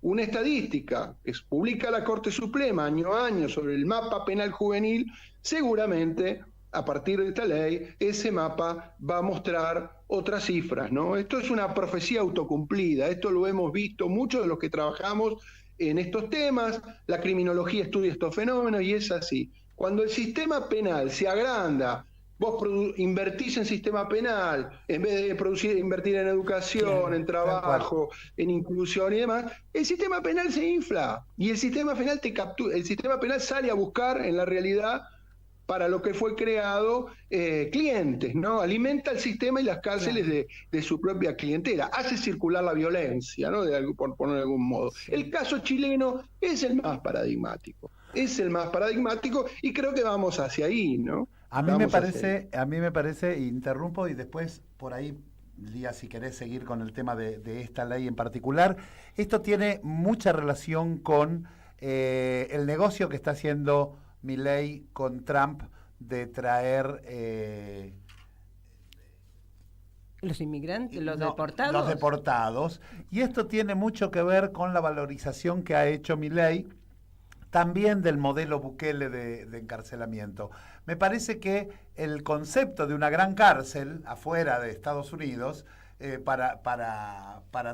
S17: una estadística que publica la Corte Suprema año a año sobre el mapa penal juvenil. Seguramente a partir de esta ley ese mapa va a mostrar otras cifras, ¿no? Esto es una profecía autocumplida, esto lo hemos visto muchos de los que trabajamos en estos temas, la criminología estudia estos fenómenos y es así. Cuando el sistema penal se agranda, vos invertís en sistema penal, en vez de invertir en educación, en trabajo, en inclusión y demás, el sistema penal se infla y el sistema penal te captura, el sistema penal sale a buscar en la realidad para lo que fue creado clientes, ¿no? Alimenta el sistema y las cárceles de su propia clientela, hace circular la violencia, ¿no? Por ponerlo de algún modo. Sí. El caso chileno es el más paradigmático, y creo que vamos hacia ahí, ¿no?
S15: A mí me parece, interrumpo y después por ahí, Lía, si querés seguir con el tema de esta ley en particular, esto tiene mucha relación con el negocio que está haciendo Milei con Trump de traer
S14: los inmigrantes, los deportados.
S15: Los deportados. Y esto tiene mucho que ver con la valorización que ha hecho Milei también del modelo Bukele de encarcelamiento. Me parece que el concepto de una gran cárcel afuera de Estados Unidos para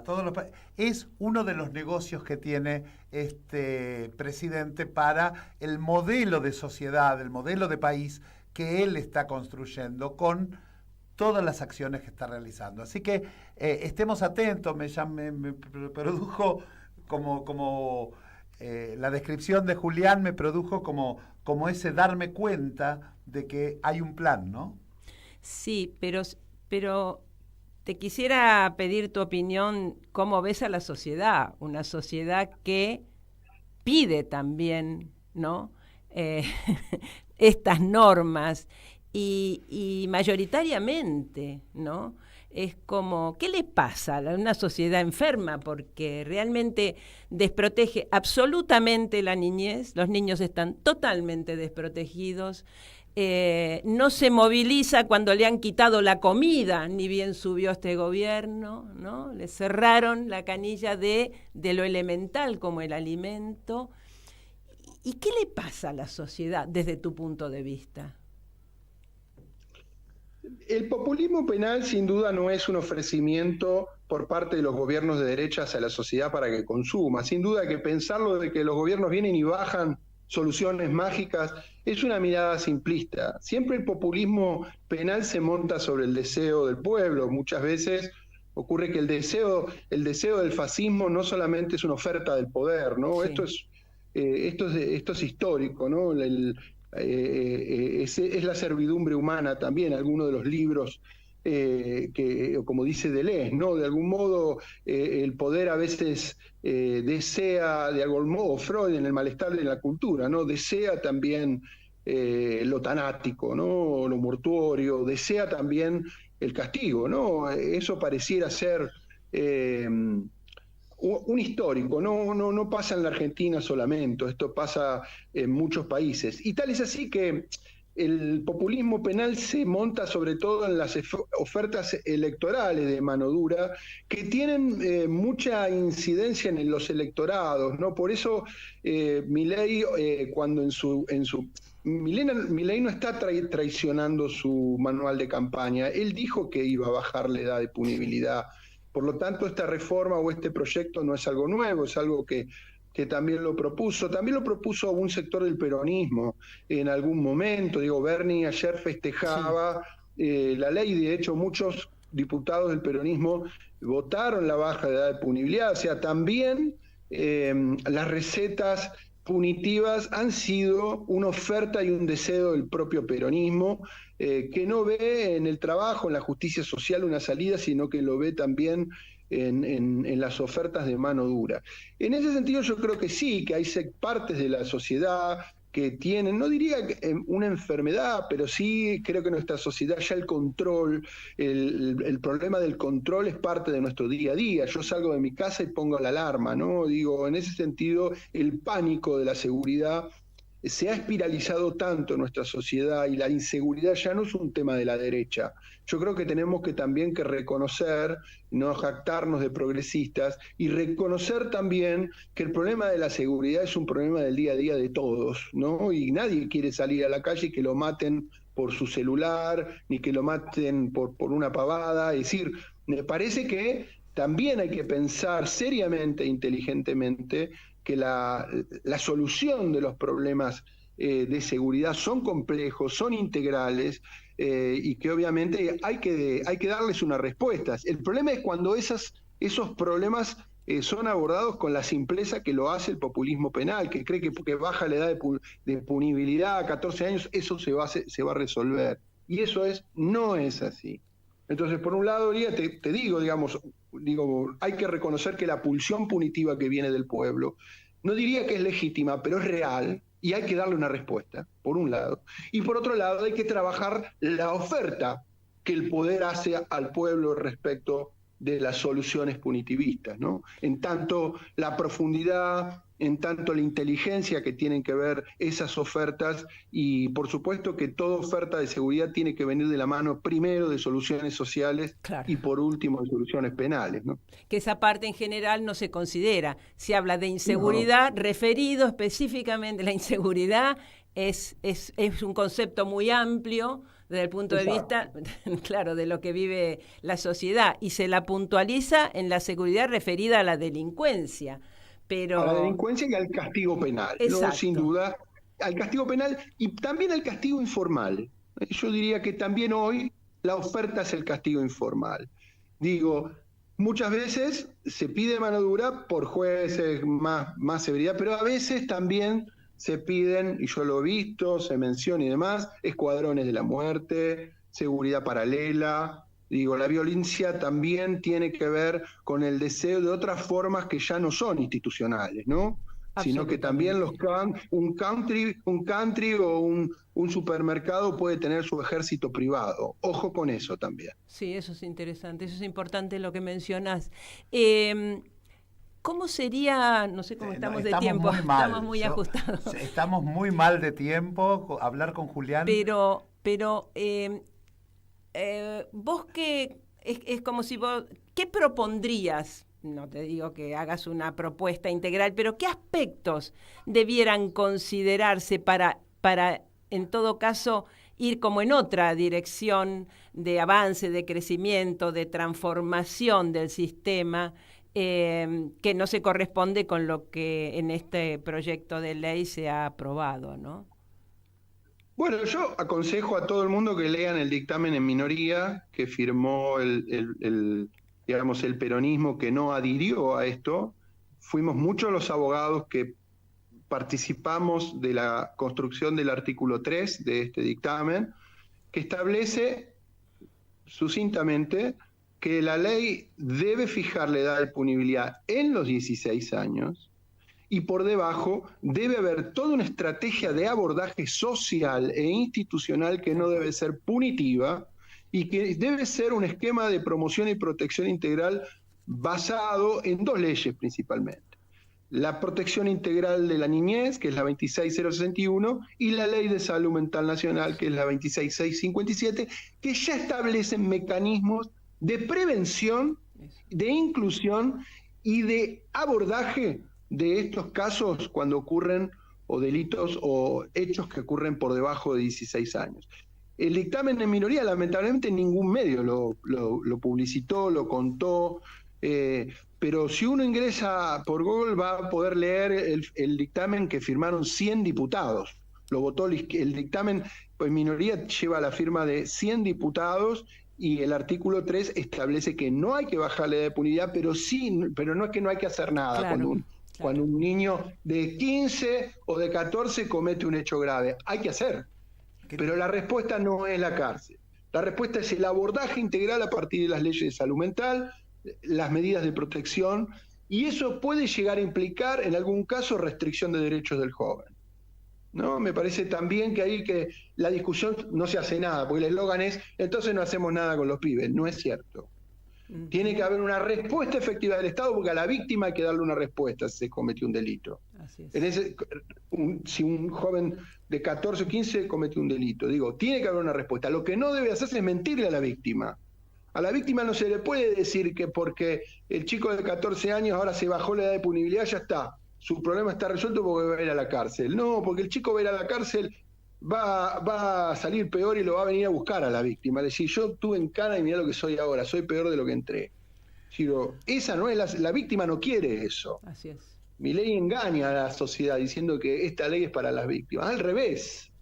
S15: todos los países es uno de los negocios que tiene este presidente para el modelo de sociedad, el modelo de país que él está construyendo con todas las acciones que está realizando. Así que estemos atentos. Me produjo como la descripción de Julián me produjo como ese darme cuenta de que hay un plan, ¿no?
S14: Sí, pero te quisiera pedir tu opinión, ¿cómo ves a la sociedad? Una sociedad que pide también, ¿no? Estas normas y mayoritariamente, ¿no? Es como, ¿qué le pasa a una sociedad enferma? Porque realmente desprotege absolutamente la niñez, los niños están totalmente desprotegidos, no se moviliza cuando le han quitado la comida, ni bien subió este gobierno, ¿no? Le cerraron la canilla de lo elemental como el alimento. ¿Y qué le pasa a la sociedad desde tu punto de vista?
S17: El populismo penal sin duda no es un ofrecimiento por parte de los gobiernos de derechas a la sociedad para que consuma. Sin duda que pensarlo de que los gobiernos vienen y bajan soluciones mágicas es una mirada simplista. Siempre el populismo penal se monta sobre el deseo del pueblo. Muchas veces ocurre que el deseo del fascismo no solamente es una oferta del poder, ¿no? Sí. Esto es histórico, ¿no? Es la servidumbre humana también. Algunos de los libros que, como dice Deleuze, ¿no? De algún modo el poder a veces desea, de algún modo Freud en el malestar de la cultura, ¿no? Desea también lo tanático, ¿no? Lo mortuorio, desea también el castigo, ¿no? Eso pareciera ser un histórico, no pasa en la Argentina solamente, esto pasa en muchos países. Y tal es así que el populismo penal se monta sobre todo en las ofertas electorales de mano dura que tienen mucha incidencia en los electorados, ¿no? Por eso Milei, cuando Milei no está traicionando su manual de campaña, él dijo que iba a bajar la edad de punibilidad. Por lo tanto, esta reforma o este proyecto no es algo nuevo, es algo que también lo propuso. También lo propuso un sector del peronismo en algún momento. Digo, Bernie ayer festejaba la ley. De hecho, muchos diputados del peronismo votaron la baja de edad de punibilidad. O sea, también las recetas punitivas han sido una oferta y un deseo del propio peronismo, que no ve en el trabajo, en la justicia social una salida, sino que lo ve también en las ofertas de mano dura. En ese sentido yo creo que sí, que hay partes de la sociedad que tienen, no diría una enfermedad, pero sí creo que nuestra sociedad ya el control, el problema del control es parte de nuestro día a día. Yo salgo de mi casa y pongo la alarma, ¿no? Digo, en ese sentido, el pánico de la seguridad se ha espiralizado tanto nuestra sociedad y la inseguridad ya no es un tema de la derecha. Yo creo que tenemos que también que reconocer, no jactarnos de progresistas, y reconocer también que el problema de la seguridad es un problema del día a día de todos, ¿no? Y nadie quiere salir a la calle y que lo maten por su celular, ni que lo maten por una pavada. Es decir, me parece que también hay que pensar seriamente, inteligentemente, que la solución de los problemas de seguridad son complejos, son integrales, y que obviamente hay que darles una respuesta. El problema es cuando esos problemas son abordados con la simpleza que lo hace el populismo penal, que cree que porque baja la edad de punibilidad a 14 años, eso se va a resolver. Y eso no es así. Entonces, por un lado, te digo, hay que reconocer que la pulsión punitiva que viene del pueblo, no diría que es legítima, pero es real, y hay que darle una respuesta, por un lado. Y por otro lado, hay que trabajar la oferta que el poder hace al pueblo respecto de las soluciones punitivistas, ¿no? En tanto la profundidad, en tanto la inteligencia que tienen que ver esas ofertas, y por supuesto que toda oferta de seguridad tiene que venir de la mano primero de soluciones sociales, claro, y por último de soluciones penales, ¿no?
S14: Que esa parte en general no se considera. Se habla de inseguridad, no. Referido específicamente, la inseguridad es un concepto muy amplio desde el punto de vista, claro, de lo que vive la sociedad, y se la puntualiza en la seguridad referida a la delincuencia. Pero... a la
S17: delincuencia y al castigo penal, ¿no? Sin duda, al castigo penal y también al castigo informal. Yo diría que también hoy la oferta es el castigo informal. Digo, muchas veces se pide mano dura por jueces, más severidad, pero a veces también se piden, y yo lo he visto, se menciona y demás, escuadrones de la muerte, seguridad paralela. Digo, la violencia también tiene que ver con el deseo de otras formas que ya no son institucionales, ¿no? Sino que también un country o un supermercado puede tener su ejército privado. Ojo con eso también.
S14: Sí, eso es interesante, eso es importante lo que mencionás. ¿Cómo sería, no sé cómo estamos de tiempo? Estamos muy ajustados.
S15: Estamos muy mal de tiempo, hablar con Julián.
S14: Pero vos es como si vos, ¿qué propondrías? No te digo que hagas una propuesta integral, pero ¿qué aspectos debieran considerarse para en todo caso, ir como en otra dirección de avance, de crecimiento, de transformación del sistema, que no se corresponde con lo que en este proyecto de ley se ha aprobado, ¿no?
S17: Bueno, yo aconsejo a todo el mundo que lean el dictamen en minoría que firmó el peronismo, que no adhirió a esto. Fuimos muchos los abogados que participamos de la construcción del artículo 3 de este dictamen, que establece sucintamente que la ley debe fijar la edad de punibilidad en los 16 años, y por debajo debe haber toda una estrategia de abordaje social e institucional que no debe ser punitiva y que debe ser un esquema de promoción y protección integral basado en dos leyes principalmente. La protección integral de la niñez, que es la 26061, y la Ley de Salud Mental Nacional, que es la 26657, que ya establecen mecanismos de prevención, de inclusión y de abordaje de estos casos cuando ocurren, o delitos o hechos que ocurren por debajo de 16 años. El dictamen en minoría, lamentablemente, ningún medio lo publicitó, lo contó, pero si uno ingresa por Google va a poder leer el dictamen que firmaron 100 diputados. Lo votó el dictamen, pues minoría lleva la firma de 100 diputados, y el artículo 3 establece que no hay que bajar la edad de punidad, pero no es que no hay que hacer nada. Claro. Cuando un niño de 15 o de 14 comete un hecho grave, hay que hacer. Pero la respuesta no es la cárcel. La respuesta es el abordaje integral a partir de las leyes de salud mental, las medidas de protección, y eso puede llegar a implicar, en algún caso, restricción de derechos del joven, ¿no? Me parece también que ahí que la discusión no se hace nada, porque el eslogan es, entonces no hacemos nada con los pibes. No es cierto. Tiene que haber una respuesta efectiva del Estado, porque a la víctima hay que darle una respuesta si se cometió un delito.
S14: Así es.
S17: Si un joven de 14 o 15 comete un delito, digo, tiene que haber una respuesta. Lo que no debe hacerse es mentirle a la víctima. A la víctima no se le puede decir que porque el chico de 14 años ahora se bajó la edad de punibilidad, ya está. Su problema está resuelto porque va a ir a la cárcel. No, porque el chico va a ir a la cárcel, va a salir peor y lo va a venir a buscar a la víctima. Es decir, yo estuve en cana y mirá lo que soy ahora, soy peor de lo que entré. Digo, esa no es la víctima no quiere eso.
S14: Así es.
S17: Mi ley engaña a la sociedad diciendo que esta ley es para las víctimas. Al revés.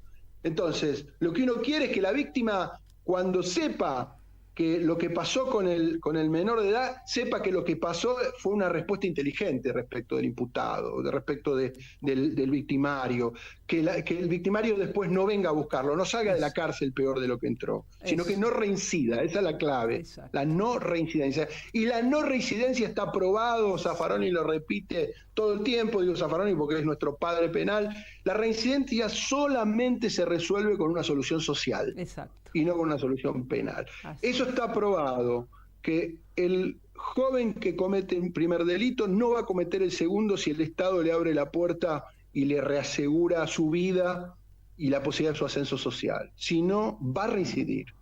S17: Entonces, lo que uno quiere es que la víctima, cuando sepa que lo que pasó con el menor de edad, sepa que lo que pasó fue una respuesta inteligente respecto del imputado, respecto del victimario, que el victimario después no venga a buscarlo, no salga de la cárcel peor de lo que entró, sino que no reincida, esa es la clave. Exacto. La no reincidencia. Y la no reincidencia está probado, Zaffaroni lo repite todo el tiempo, digo Zaffaroni porque es nuestro padre penal, la reincidencia solamente se resuelve con una solución social.
S14: Exacto.
S17: Y no con una solución penal. Eso está probado, que el joven que comete un primer delito no va a cometer el segundo si el Estado le abre la puerta y le reasegura su vida y la posibilidad de su ascenso social. Si no, va a reincidir.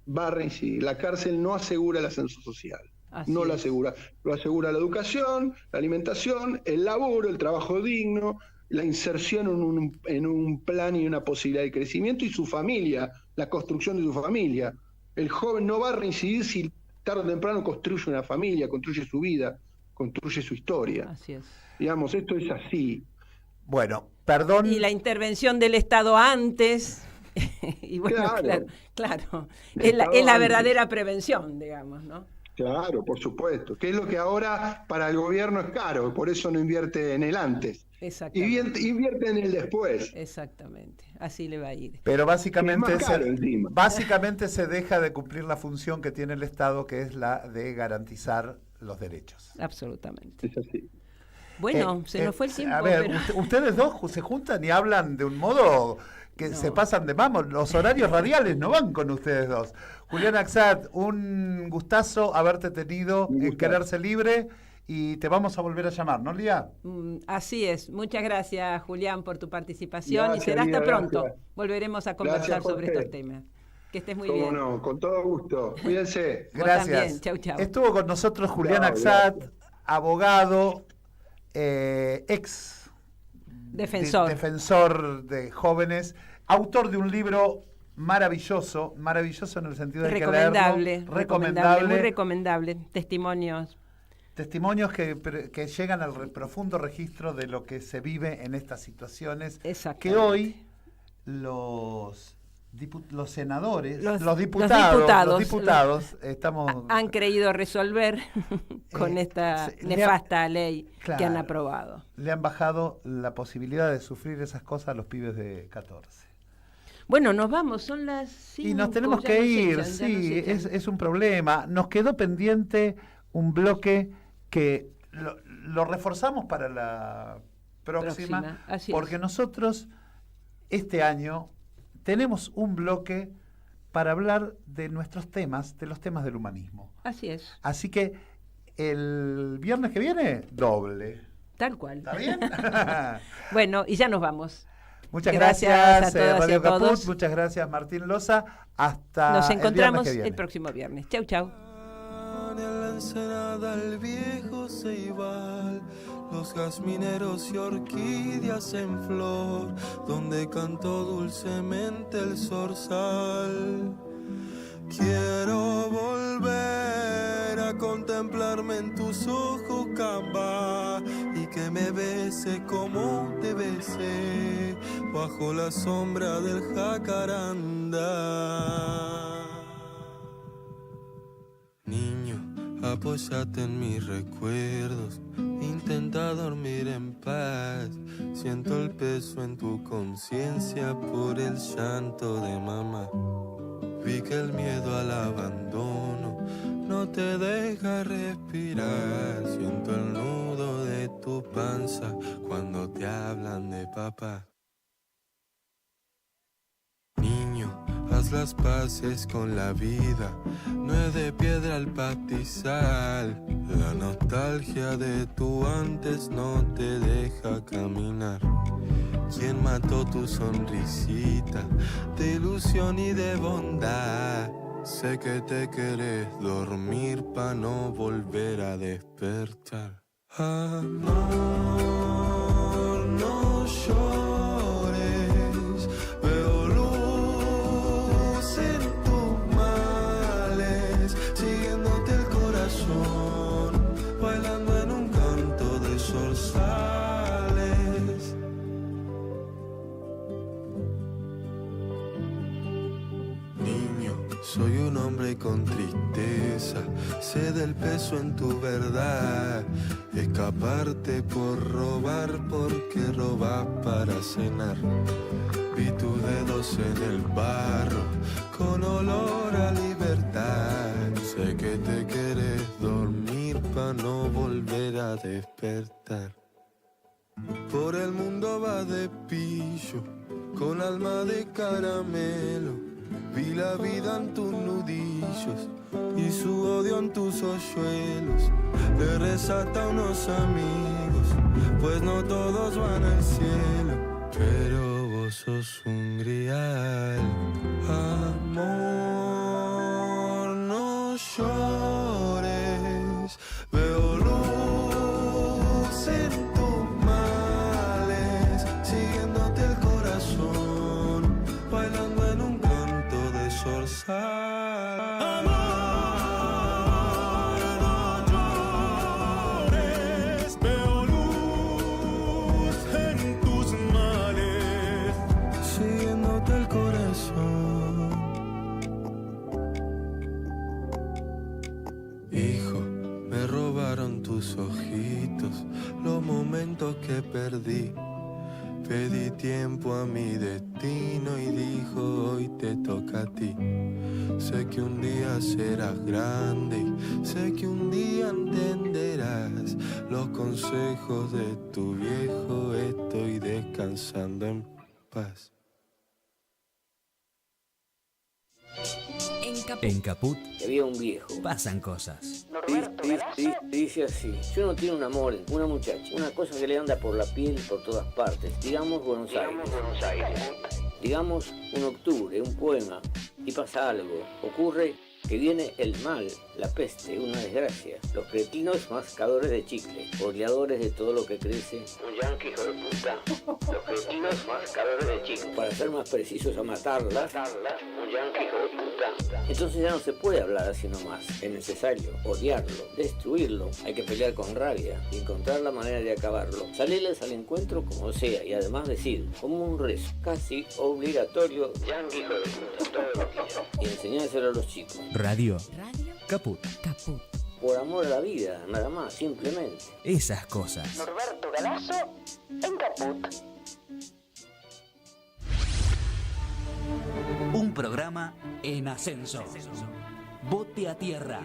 S17: La cárcel no asegura el ascenso social. No lo asegura. Lo asegura la educación, la alimentación, el laburo, el trabajo digno, la inserción en un plan y una posibilidad de crecimiento y su familia, la construcción de su familia. El joven no va a reincidir si tarde o temprano construye una familia, construye su vida, construye su historia.
S14: Así es.
S17: Digamos, esto es así.
S15: Bueno, perdón.
S14: Y la intervención del Estado antes. Y bueno, claro. Es la verdadera prevención, digamos, ¿no?
S17: Claro, por supuesto. Que es lo que ahora para el gobierno es caro, por eso no invierte en el antes.
S14: Exactamente.
S17: Invierte en el después.
S14: Exactamente, así le va a ir.
S15: Pero básicamente se deja de cumplir la función que tiene el Estado, que es la de garantizar los derechos.
S14: Absolutamente.
S17: Es así.
S14: Bueno, se nos fue el tiempo.
S15: A ver, ustedes dos se juntan y hablan de un modo que se pasan de mamo. Los horarios radiales no van con ustedes dos. Julián Axat, un gustazo haberte tenido en Quererse Libre. Y te vamos a volver a llamar, ¿no, Lía?
S14: Así es. Muchas gracias, Julián, por tu participación. Gracias, y será hasta pronto. Gracias. Volveremos a conversar sobre estos temas. Que estés muy bien.
S17: No, con todo gusto. Cuídense.
S15: Gracias.
S14: Chau, chau.
S15: Estuvo con nosotros Julián Axat, abogado, ex defensor de jóvenes, autor de un libro maravilloso en el sentido de
S14: recomendable, muy recomendable.
S15: Testimonios que llegan al profundo registro de lo que se vive en estas situaciones que hoy los senadores, los diputados
S14: han creído resolver con esta nefasta ley que han aprobado.
S15: Le han bajado la posibilidad de sufrir esas cosas a los pibes de 14.
S14: Bueno, nos vamos, son las 5.
S15: Y nos tenemos que ir, es un problema. Nos quedó pendiente un bloque que lo reforzamos para la próxima porque nosotros este año tenemos un bloque para hablar de nuestros temas, de los temas del humanismo.
S14: Así es.
S15: Así que el viernes que viene, doble.
S14: Tal cual.
S15: ¿Está bien?
S14: Bueno, y ya nos vamos.
S15: Muchas gracias
S14: a todas
S15: Radio
S14: y a
S15: Caput,
S14: todos.
S15: muchas gracias Martín Loza. Hasta
S14: nos encontramos
S15: el
S14: próximo viernes. Chau, chau.
S16: En la ensenada el viejo ceibal, los jazmineros y orquídeas en flor, donde cantó dulcemente el zorzal. Quiero volver a contemplarme en tus ojos, Camba, y que me bese como te besé, bajo la sombra del jacarandá. Niño, apóyate en mis recuerdos, intenta dormir en paz. Siento el peso en tu conciencia por el llanto de mamá. Vi que el miedo al abandono no te deja respirar. Siento el nudo de tu panza cuando te hablan de papá. Niño, haz las paces con la vida, no es de piedra el pastizal. La nostalgia de tu antes no te deja caminar. ¿Quién mató tu sonrisita de ilusión y de bondad? Sé que te querés dormir pa' no volver a despertar. Amor, no llores, veo luz en tus males, siguiéndote el corazón, bailando en un canto de zorzales. Niño, soy un hombre con tristeza, sé del peso en tu verdad. Escaparte por robar porque robas para cenar. Vi tus dedos en el barro con olor a libertad. Sé que te querés dormir pa' no volver a despertar. Por el mundo va de pillo con alma de caramelo. Vi la vida en tus nudillos y su odio en tus hoyuelos. Le resata a unos amigos, pues no todos van al cielo, pero vos sos un grial. Amor, no llores, veo luz en tus males, siguiéndote el corazón, bailando en un canto de zorzal. Hijo, me robaron tus ojitos, los momentos que perdí. Pedí tiempo a mi destino y dijo hoy te toca a ti. Sé que un día serás grande y sé que un día entenderás los consejos de tu viejo. Estoy descansando en paz.
S6: En Caput
S18: había un viejo.
S6: pasan cosas.
S18: Dice así: si uno tiene un amor, una muchacha, una cosa que le anda por la piel por todas partes, digamos Buenos Aires, digamos un octubre, un poema, y pasa algo, ocurre que viene el mal, la peste, una desgracia, los cretinos mascadores de chicle, ordeadores de todo lo que crece, un yanqui hijo de puta, los cretinos mascadores de chicle, para ser más precisos a matarla, un yanqui hijo de puta. Entonces ya no se puede hablar así nomás, es necesario odiarlo, destruirlo, hay que pelear con rabia, encontrar la manera de acabarlo, salirles al encuentro como sea y además decir, como un rezo, casi obligatorio, yanqui hijo de puta, todo lo que ya, y enseñárselo a los chicos.
S6: Radio Caput.
S18: Por amor a la vida, nada más, simplemente.
S6: Esas cosas.
S19: Norberto Galazo en Caput.
S8: Un programa en ascenso. Bote a tierra.